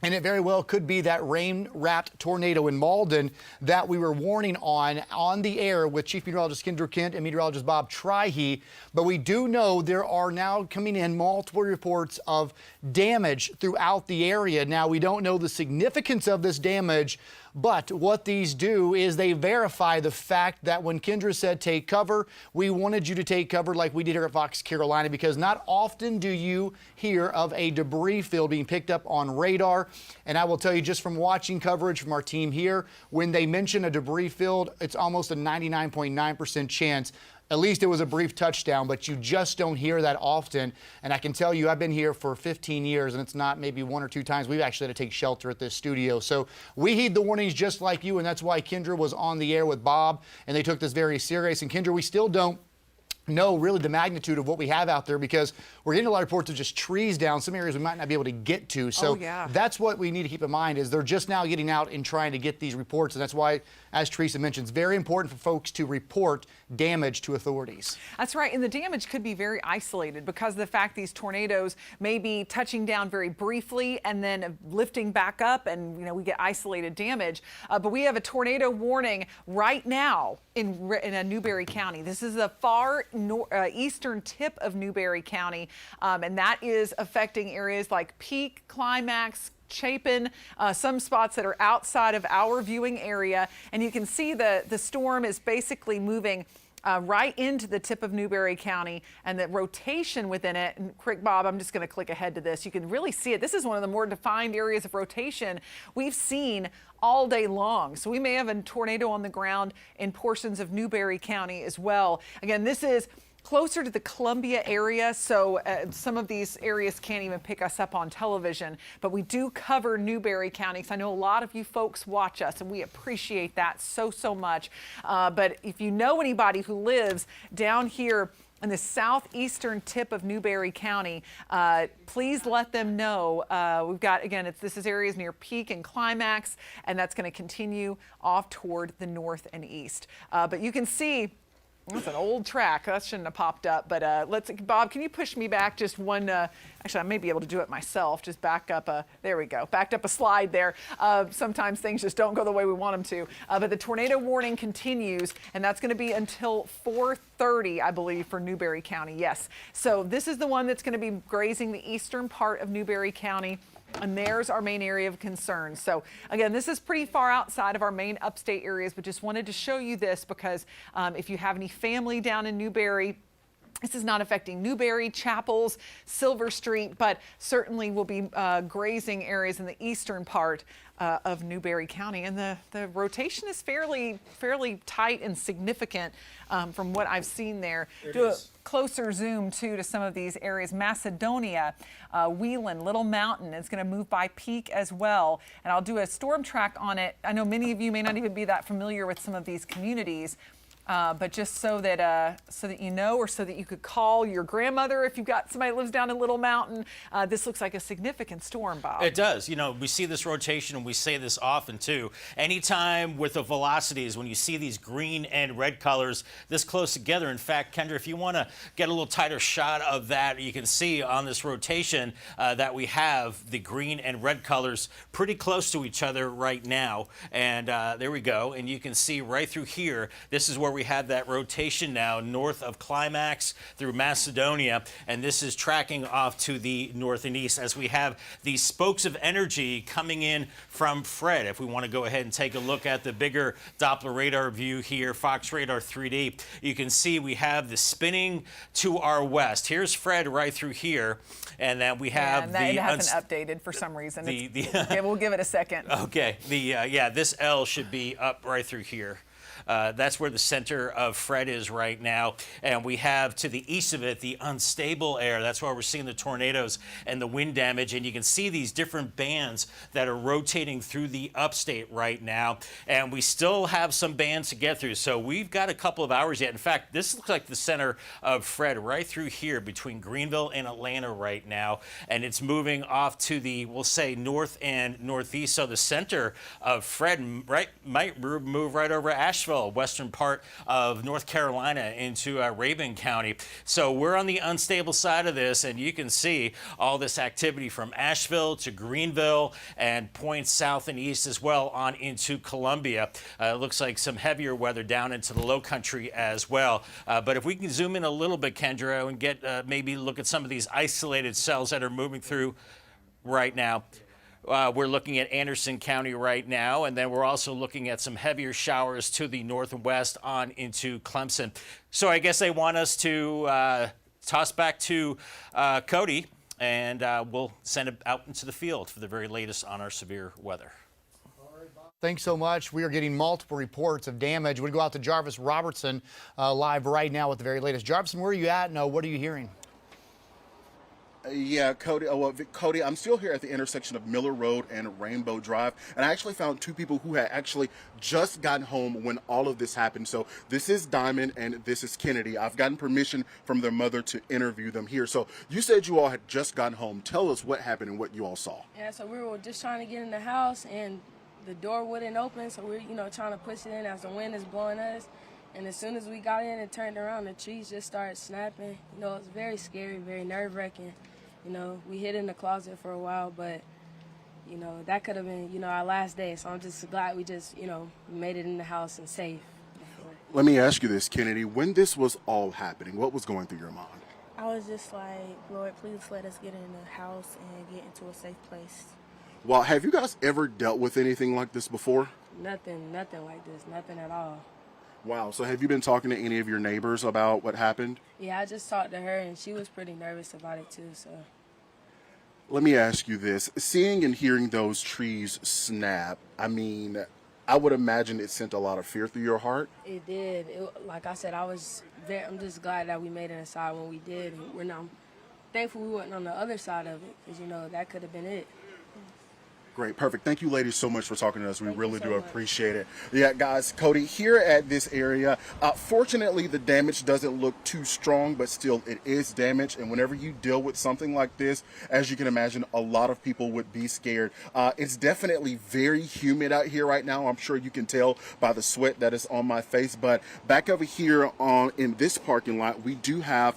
And it very well could be that rain-wrapped tornado in Mauldin that we were warning on the air with Chief Meteorologist Kendra Kent and Meteorologist Bob Trihey. But we do know there are now coming in multiple reports of damage throughout the area. Now, we don't know the significance of this damage, but what these do is they verify the fact that when Kendra said take cover, we wanted you to take cover like we did here at Fox Carolina, because not often do you hear of a debris field being picked up on radar. And I will tell you, just from watching coverage from our team here, when they mention a debris field, it's almost a 99.9% chance. At least it was a brief touchdown, but you just don't hear that often. And I can tell you, I've been here for 15 years, and it's not maybe 1 or 2 times we've actually had to take shelter at this studio. So we heed the warnings just like you, and that's why Kendra was on the air with Bob, and they took this very serious. And Kendra, we still don't know really the magnitude of what we have out there, because we're getting a lot of reports of just trees down, some areas we might not be able to get to. So that's what we need to keep in mind, is they're just now getting out and trying to get these reports. And that's why, as Teresa mentioned, it's very important for folks to report damage to authorities. That's right. And the damage could be very isolated because of the fact these tornadoes may be touching down very briefly and then lifting back up, and we get isolated damage. But we have a tornado warning right now in Newberry County. This is the far eastern tip of Newberry County, and that is affecting areas like Peak, Climax, Chapin, some spots that are outside of our viewing area. And you can see the storm is basically moving right into the tip of Newberry County, and the rotation within it. And quick, Bob, I'm just going to click ahead to this. You can really see it. This is one of the more defined areas of rotation we've seen all day long. So we may have a tornado on the ground in portions of Newberry County as well. Again, this is closer to the Columbia area, so some of these areas can't even pick us up on television, but we do cover Newberry County. So I know a lot of you folks watch us, and we appreciate that so much. But if you know anybody who lives down here in the southeastern tip of Newberry County, please let them know. We've got, again, this is areas near Peak and Climax, and that's going to continue off toward the north and east. But you can see, that's an old track. That shouldn't have popped up. But Bob, can you push me back just one? Actually, I may be able to do it myself. Just back up there we go. Backed up a slide there. Sometimes things just don't go the way we want them to. But the tornado warning continues, and that's going to be until 4:30, I believe, for Newberry County. Yes. So this is the one that's going to be grazing the eastern part of Newberry County. And there's our main area of concern. So again, this is pretty far outside of our main upstate areas, but just wanted to show you this because if you have any family down in Newberry, this is not affecting Newberry, Chapels, Silver Street, but certainly will be grazing areas in the eastern part of Newberry County. And the rotation is fairly tight and significant from what I've seen there. Do a closer zoom too to some of these areas. Macedonia, Wheelan, Little Mountain is going to move by Peak as well. And I'll do a storm track on it. I know many of you may not even be that familiar with some of these communities. But just so that you know, or so that you could call your grandmother if you've got somebody that lives down in Little Mountain, this looks like a significant storm, Bob. It does. You know, we see this rotation, and we say this often too. Anytime with the velocities, when you see these green and red colors this close together. In fact, Kendra, if you want to get a little tighter shot of that, you can see on this rotation that we have the green and red colors pretty close to each other right now. And there we go. And you can see right through here, this is where we have that rotation now north of Climax through Macedonia, and this is tracking off to the north and east as we have these spokes of energy coming in from Fred. If we want to go ahead and take a look at the bigger Doppler radar view here, Fox Radar 3D, you can see we have the spinning to our west. Here's Fred right through here, and then we have it hasn't updated for some reason. Yeah, we'll give it a second. Okay, this L should be up right through here. That's where the center of Fred is right now. And we have to the east of it the unstable air. That's why we're seeing the tornadoes and the wind damage. And you can see these different bands that are rotating through the upstate right now. And we still have some bands to get through. So we've got a couple of hours yet. In fact, this looks like the center of Fred right through here between Greenville and Atlanta right now. And it's moving off to the, we'll say, north and northeast. So the center of Fred might move right over Asheville, western part of North Carolina into Rabun County. So we're on the unstable side of this, and you can see all this activity from Asheville to Greenville and points south and east as well on into Columbia. It looks like some heavier weather down into the low country as well. But if we can zoom in a little bit, Kendra, and get maybe look at some of these isolated cells that are moving through right now. We're looking at Anderson County right now, and then we're also looking at some heavier showers to the north and west on into Clemson. So I guess they want us to toss back to Cody, and we'll send it out into the field for the very latest on our severe weather. Thanks so much. We are getting multiple reports of damage. We go out to Jarvis Robertson live right now with the very latest. Jarvis, where are you at? No, what are you hearing? Yeah, Cody. Cody, I'm still here at the intersection of Miller Road and Rainbow Drive, and I actually found two people who had actually just gotten home when all of this happened. So this is Diamond and this is Kennedy. I've gotten permission from their mother to interview them here. So you said you all had just gotten home. Tell us what happened and what you all saw. Yeah, so we were just trying to get in the house, and the door wouldn't open, so we're trying to push it in as the wind is blowing us. And as soon as we got in and turned around, the trees just started snapping. It was very scary, very nerve-wracking. We hid in the closet for a while, but, that could have been, our last day. So I'm just glad we just, made it in the house and safe. Let me ask you this, Kennedy. When this was all happening, what was going through your mind? I was just like, Lord, please let us get in the house and get into a safe place. Well, have you guys ever dealt with anything like this before? Nothing like this, nothing at all. Wow. So have you been talking to any of your neighbors about what happened? Yeah, I just talked to her, and she was pretty nervous about it too. So Let me ask you this. Seeing and hearing those trees snap, I I would imagine it sent a lot of fear through your heart. It did. Like I said, I'm just glad that we made it inside when we did. And we're now thankful we weren't on the other side of it, because, you know, that could have been it. Great, perfect. Thank you, ladies, so much for talking to us. We really do much. appreciate it. Yeah, guys, Cody, here at this area, fortunately, the damage doesn't look too strong, but still, it is damage. And whenever you deal with something like this, as you can imagine, a lot of people would be scared. It's definitely very humid out here right now. I'm sure you can tell by the sweat that is on my face. But back over here in this parking lot, we do have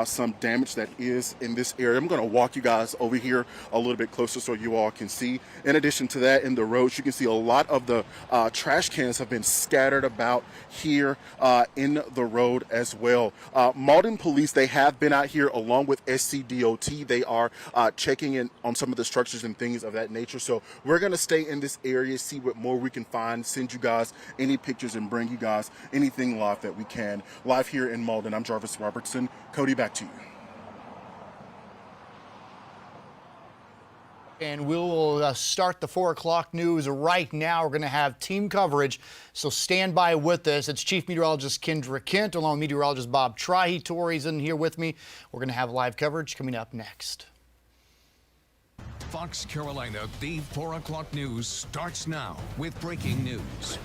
some damage that is in this area. I'm going to walk you guys over here a little bit closer so you all can see. In addition to that, in the roads, you can see a lot of the trash cans have been scattered about here in the road as well. Mauldin police, they have been out here along with SCDOT. They are checking in on some of the structures and things of that nature. So we're going to stay in this area, see what more we can find, send you guys any pictures, and bring you guys anything live that we can. Live here in Mauldin, I'm Jarvis Robertson. Cody, back to you. And we'll start the 4 o'clock news right now. We're going to have team coverage, so stand by with us. It's Chief Meteorologist Kendra Kent along with Meteorologist Bob Trihey. Tori's in here with me. We're going to have live coverage coming up next. Fox Carolina, the 4 o'clock news starts now with breaking news.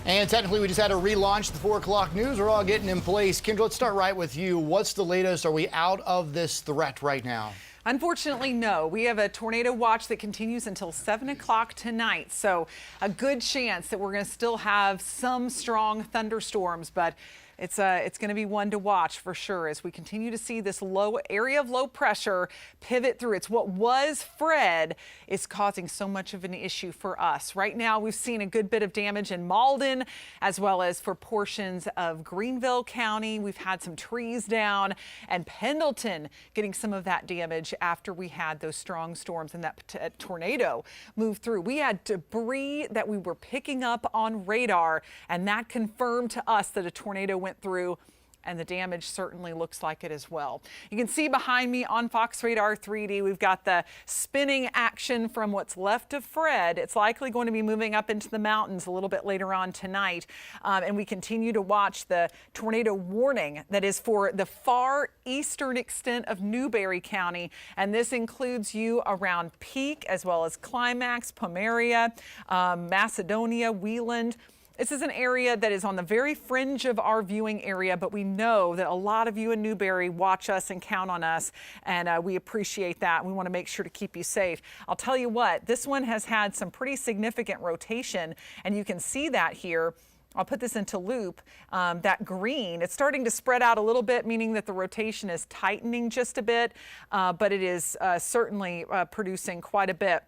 And technically, we just had to relaunch the 4 o'clock news. We're all getting in place. Kendra, let's start right with you. What's the latest? Are we out of this threat right now? Unfortunately, no. We have a tornado watch that continues until 7 o'clock tonight. So a good chance that we're going to still have some strong thunderstorms, but it's going to be one to watch for sure as we continue to see this low area of low pressure pivot through. It's what was Fred is causing so much of an issue for us. Right now, we've seen a good bit of damage in Mauldin as well as for portions of Greenville County. We've had some trees down, and Pendleton getting some of that damage after we had those strong storms and that tornado move through. We had debris that we were picking up on radar, and that confirmed to us that a tornado went through, and the damage certainly looks like it as well. You can see behind me on Fox Radar 3D, we've got the spinning action from what's left of Fred. It's likely going to be moving up into the mountains a little bit later on tonight. And we continue to watch the tornado warning that is for the far eastern extent of Newberry County. And this includes you around Peak as well as Climax, Pomeria, Macedonia, Wheeland. This is an area that is on the very fringe of our viewing area, but we know that a lot of you in Newberry watch us and count on us, and we appreciate that. We want to make sure to keep you safe. I'll tell you what, this one has had some pretty significant rotation, and you can see that here. I'll put this into loop. That green, it's starting to spread out a little bit, meaning that the rotation is tightening just a bit, but it is certainly producing quite a bit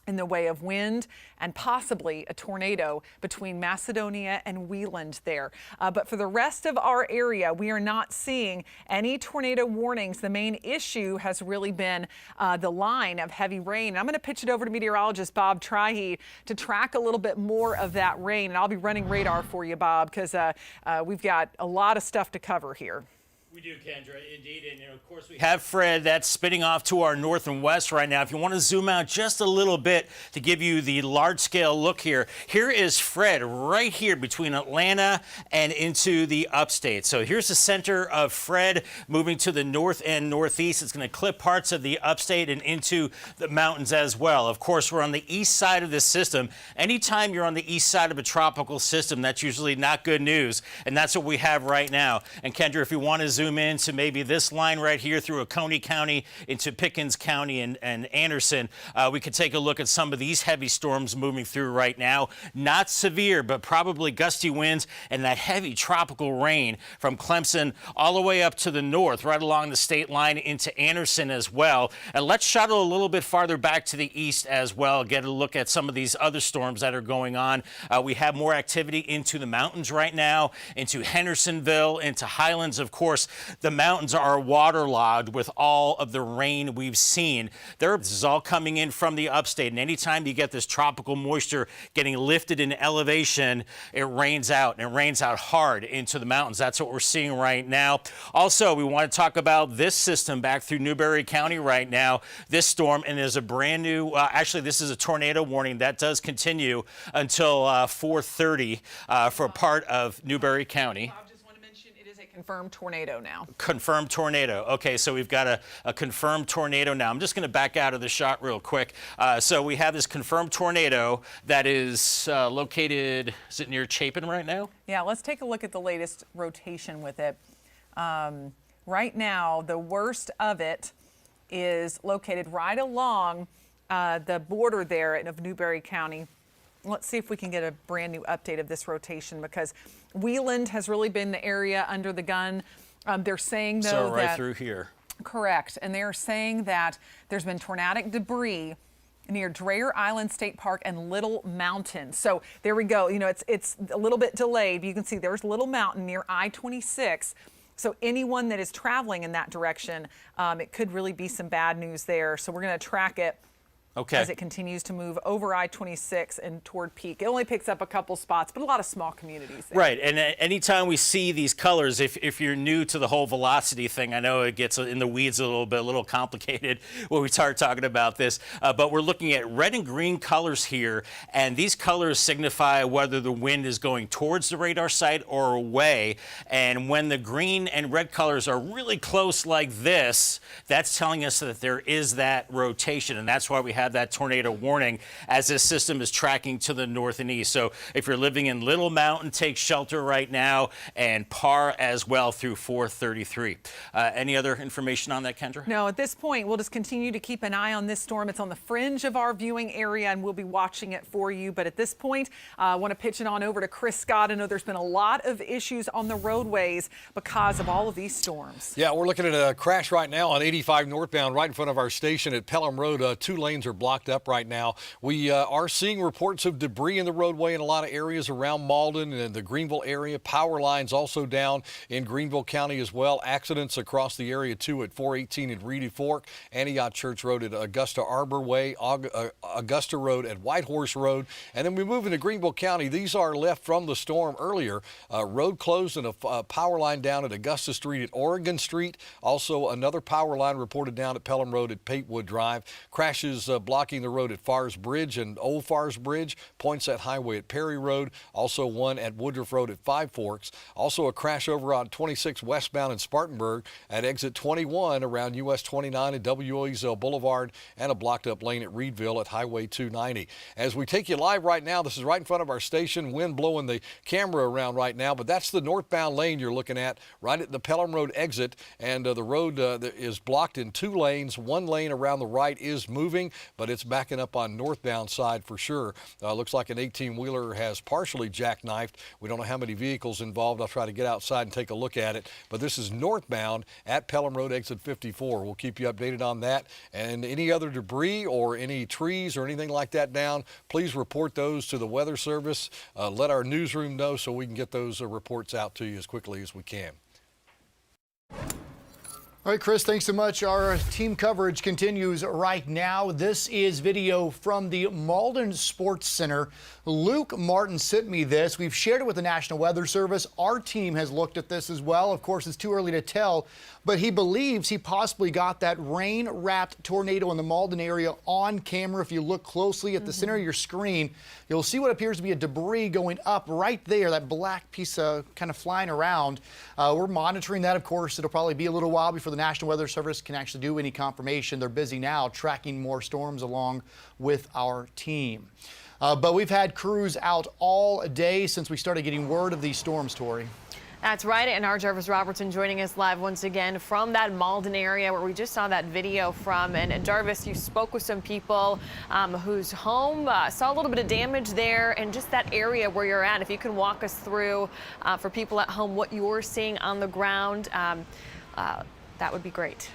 in the way of wind and possibly a tornado between Macedonia and Wheeland there. But for the rest of our area, we are not seeing any tornado warnings. The main issue has really been the line of heavy rain. I'm going to pitch it over to meteorologist Bob Trihey to track a little bit more of that rain. And I'll be running radar for you, Bob, because we've got a lot of stuff to cover here. We do, Kendra, indeed. And of course, we have Fred that's spinning off to our north and west right now. If you want to zoom out just a little bit to give you the large scale look here, here is Fred right here between Atlanta and into the upstate. So here's the center of Fred moving to the north and northeast. It's going to clip parts of the upstate and into the mountains as well. Of course, we're on the east side of this system. Anytime you're on the east side of a tropical system, that's usually not good news. And that's what we have right now. And Kendra, if you want to zoom in to maybe this line right here through Oconee County into Pickens County and Anderson, we could take a look at some of these heavy storms moving through right now. Not severe, but probably gusty winds and that heavy tropical rain from Clemson all the way up to the north, right along the state line into Anderson as well. And let's shuttle a little bit farther back to the east as well, get a look at some of these other storms that are going on. We have more activity into the mountains right now, into Hendersonville, into Highlands, of course. the mountains are waterlogged with all of the rain we've seen. This is all coming in from the upstate, and anytime you get this tropical moisture getting lifted in elevation, it rains out, and it rains out hard into the mountains. That's what we're seeing right now. Also, we want to talk about this system back through Newberry County right now. This storm, and there's a brand new, actually this is a tornado warning that does continue until 4:30 for part of Newberry County. Confirmed tornado now. Confirmed tornado. Okay, so we've got a confirmed tornado now. I'm just going to back out of the shot real quick. So we have this confirmed tornado that is located, is it near Chapin right now? Yeah, let's take a look at the latest rotation with it. Right now, the worst of it is located right along the border there of Newberry County. Let's see if we can get a brand new update of this rotation, because Wheeland has really been the area under the gun. They're saying, though, so right that, through here. Correct. And they're saying that there's been tornadic debris near Dreyer Island State Park and Little Mountain. So there we go. You know, it's a little bit delayed, but you can see there's Little Mountain near I-26. So anyone that is traveling in that direction, it could really be some bad news there. So we're going to track it. Okay. As it continues to move over I-26 and toward Peak. It only picks up a couple spots, but a lot of small communities there. Right, and anytime we see these colors, if you're new to the whole velocity thing, I know it gets in the weeds a little complicated when we start talking about this, but we're looking at red and green colors here, and these colors signify whether the wind is going towards the radar site or away, and when the green and red colors are really close like this, that's telling us that there is that rotation, and that's why we have that tornado warning as this system is tracking to the north and east. So if you're living in Little Mountain, take shelter right now, and Parr as well through 4:33. Any other information on that, Kendra? No, at this point, we'll just continue to keep an eye on this storm. It's on the fringe of our viewing area, and we'll be watching it for you. But at this point, I want to pitch it on over to Chris Scott. I know there's been a lot of issues on the roadways because of all of these storms. Yeah, we're looking at a crash right now on 85 northbound right in front of our station at Pelham Road. 2 lanes are blocked up right now. We are seeing reports of debris in the roadway in a lot of areas around Mauldin and the Greenville area. Power lines also down in Greenville County as well. Accidents across the area too at 418 at Reedy Fork, Antioch Church Road at Augusta Arbor Way, Augusta Road at Whitehorse Road. And then we move into Greenville County. These are left from the storm earlier. Road closed and a power line down at Augusta Street at Oregon Street. Also another power line reported down at Pelham Road at Patewood Drive. Crashes blocking the road at Fars Bridge and Old Fars Bridge, Poinsett Highway at Perry Road, also one at Woodruff Road at Five Forks. Also a crash over on 26 westbound in Spartanburg at exit 21 around US 29 at W. Easel Boulevard, and a blocked up lane at Reedville at Highway 290. As we take you live right now, this is right in front of our station, wind blowing the camera around right now, but that's the northbound lane you're looking at right at the Pelham Road exit, and the road is blocked in 2 lanes. 1 lane around the right is moving, but it's backing up on northbound side for sure. Looks like an 18-wheeler has partially jackknifed. We don't know how many vehicles involved. I'll try to get outside and take a look at it. But this is northbound at Pelham Road exit 54. We'll keep you updated on that. And any other debris or any trees or anything like that down, please report those to the Weather Service. Let our newsroom know so we can get those reports out to you as quickly as we can. All right, Chris, thanks so much. Our team coverage continues right now. This is video from the Mauldin Sports Center. Luke Martin sent me this. We've shared it with the National Weather Service. Our team has looked at this as well. Of course, it's too early to tell, but he believes he possibly got that rain-wrapped tornado in the Mauldin area on camera. If you look closely at the center of your screen, you'll see what appears to be a debris going up right there, that black piece kind of flying around. We're monitoring that, of course. It'll probably be a little while before the National Weather Service can actually do any confirmation. They're busy now tracking more storms along with our team. But we've had crews out all day since we started getting word of these storms, Tori. That's right, and our Jarvis Robertson joining us live once again from that Mauldin area where we just saw that video from. And Jarvis, you spoke with some people whose home saw a little bit of damage there, and just that area where you're at. If you can walk us through for people at home what you're seeing on the ground, that would be great.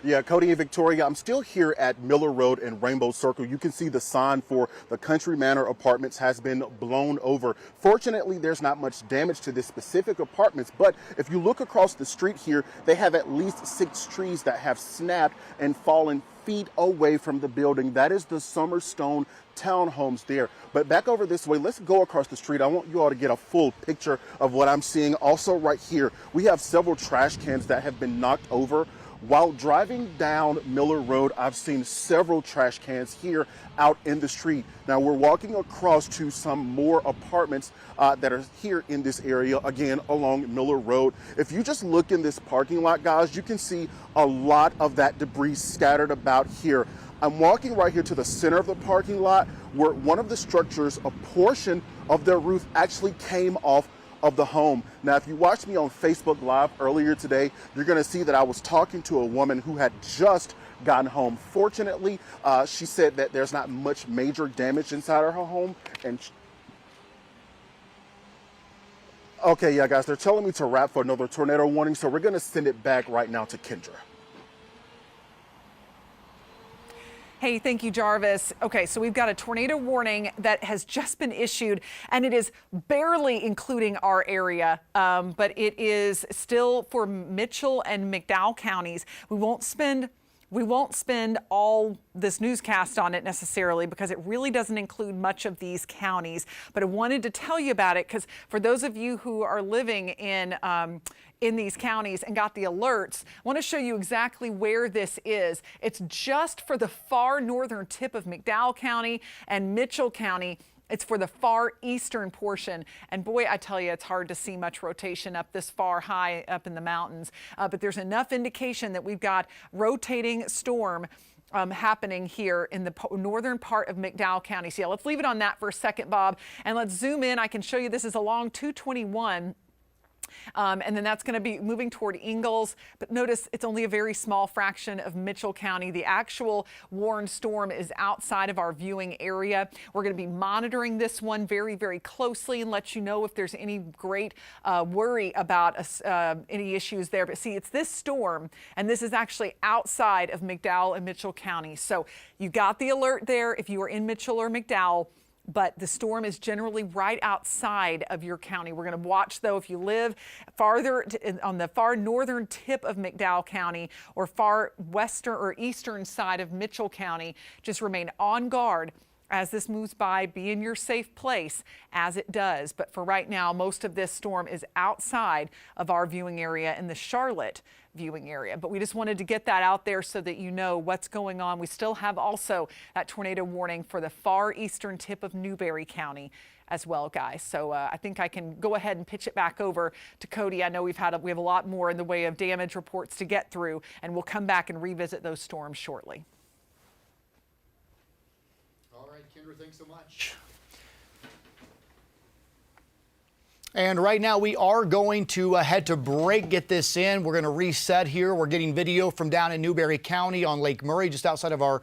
Yeah, Cody and Victoria, I'm still here at Miller Road and Rainbow Circle. You can see the sign for the Country Manor Apartments has been blown over. Fortunately, there's not much damage to this specific apartments, but if you look across the street here, they have at least 6 trees that have snapped and fallen feet away from the building. That is the Summerstone townhomes there. But back over this way, let's go across the street. I want you all to get a full picture of what I'm seeing. Also right here, we have several trash cans that have been knocked over. While driving down Miller Road, I've seen several trash cans here out in the street. Now we're walking across to some more apartments that are here in this area, again, along Miller Road. If you just look in this parking lot, guys, you can see a lot of that debris scattered about here. I'm walking right here to the center of the parking lot where one of the structures, a portion of their roof actually came off of the home. Now, if you watched me on Facebook Live earlier today, you're going to see that I was talking to a woman who had just gotten home. Fortunately, she said that there's not much major damage inside of her home. And okay, yeah, guys, they're telling me to wrap for another tornado warning, so we're going to send it back right now to Kendra. Hey, thank you, Jarvis. Okay, so we've got a tornado warning that has just been issued, and it is barely including our area, but it is still for Mitchell and McDowell counties. We won't spend all this newscast on it necessarily because it really doesn't include much of these counties. But I wanted to tell you about it because for those of you who are living in these counties and got the alerts, I want to show you exactly where this is. It's just for the far northern tip of McDowell County and Mitchell County. It's for the far eastern portion. And boy, I tell you, it's hard to see much rotation up this far high up in the mountains. But there's enough indication that we've got rotating storm happening here in the northern part of McDowell County. So yeah, let's leave it on that for a second, Bob. And let's zoom in. I can show you this is along 221. And then that's going to be moving toward Ingalls. But notice it's only a very small fraction of Mitchell County. The actual warned storm is outside of our viewing area. We're going to be monitoring this one very, very closely and let you know if there's any great worry about any issues there. But see, it's this storm, and this is actually outside of McDowell and Mitchell County. So you got the alert there if you are in Mitchell or McDowell. But the storm is generally right outside of your county. We're going to watch, though, if you live farther on the far northern tip of McDowell County or far western or eastern side of Mitchell County, just remain on guard as this moves by. Be in your safe place as it does. But for right now, most of this storm is outside of our viewing area in the Charlotte viewing area. But we just wanted to get that out there so that you know what's going on. We still have also that tornado warning for the far eastern tip of Newberry County as well, guys. So I think I can go ahead and pitch it back over to Cody. I know we have a lot more in the way of damage reports to get through, and we'll come back and revisit those storms shortly. All right, Kendra, thanks so much. And right now we are going to head to break, get this in. We're going to reset here. We're getting video from down in Newberry County on Lake Murray, just outside of our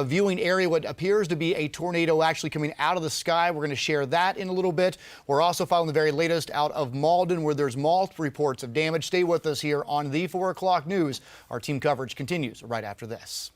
viewing area. What appears to be a tornado actually coming out of the sky. We're going to share that in a little bit. We're also following the very latest out of Mauldin, where there's multiple reports of damage. Stay with us here on the 4 o'clock news. Our team coverage continues right after this.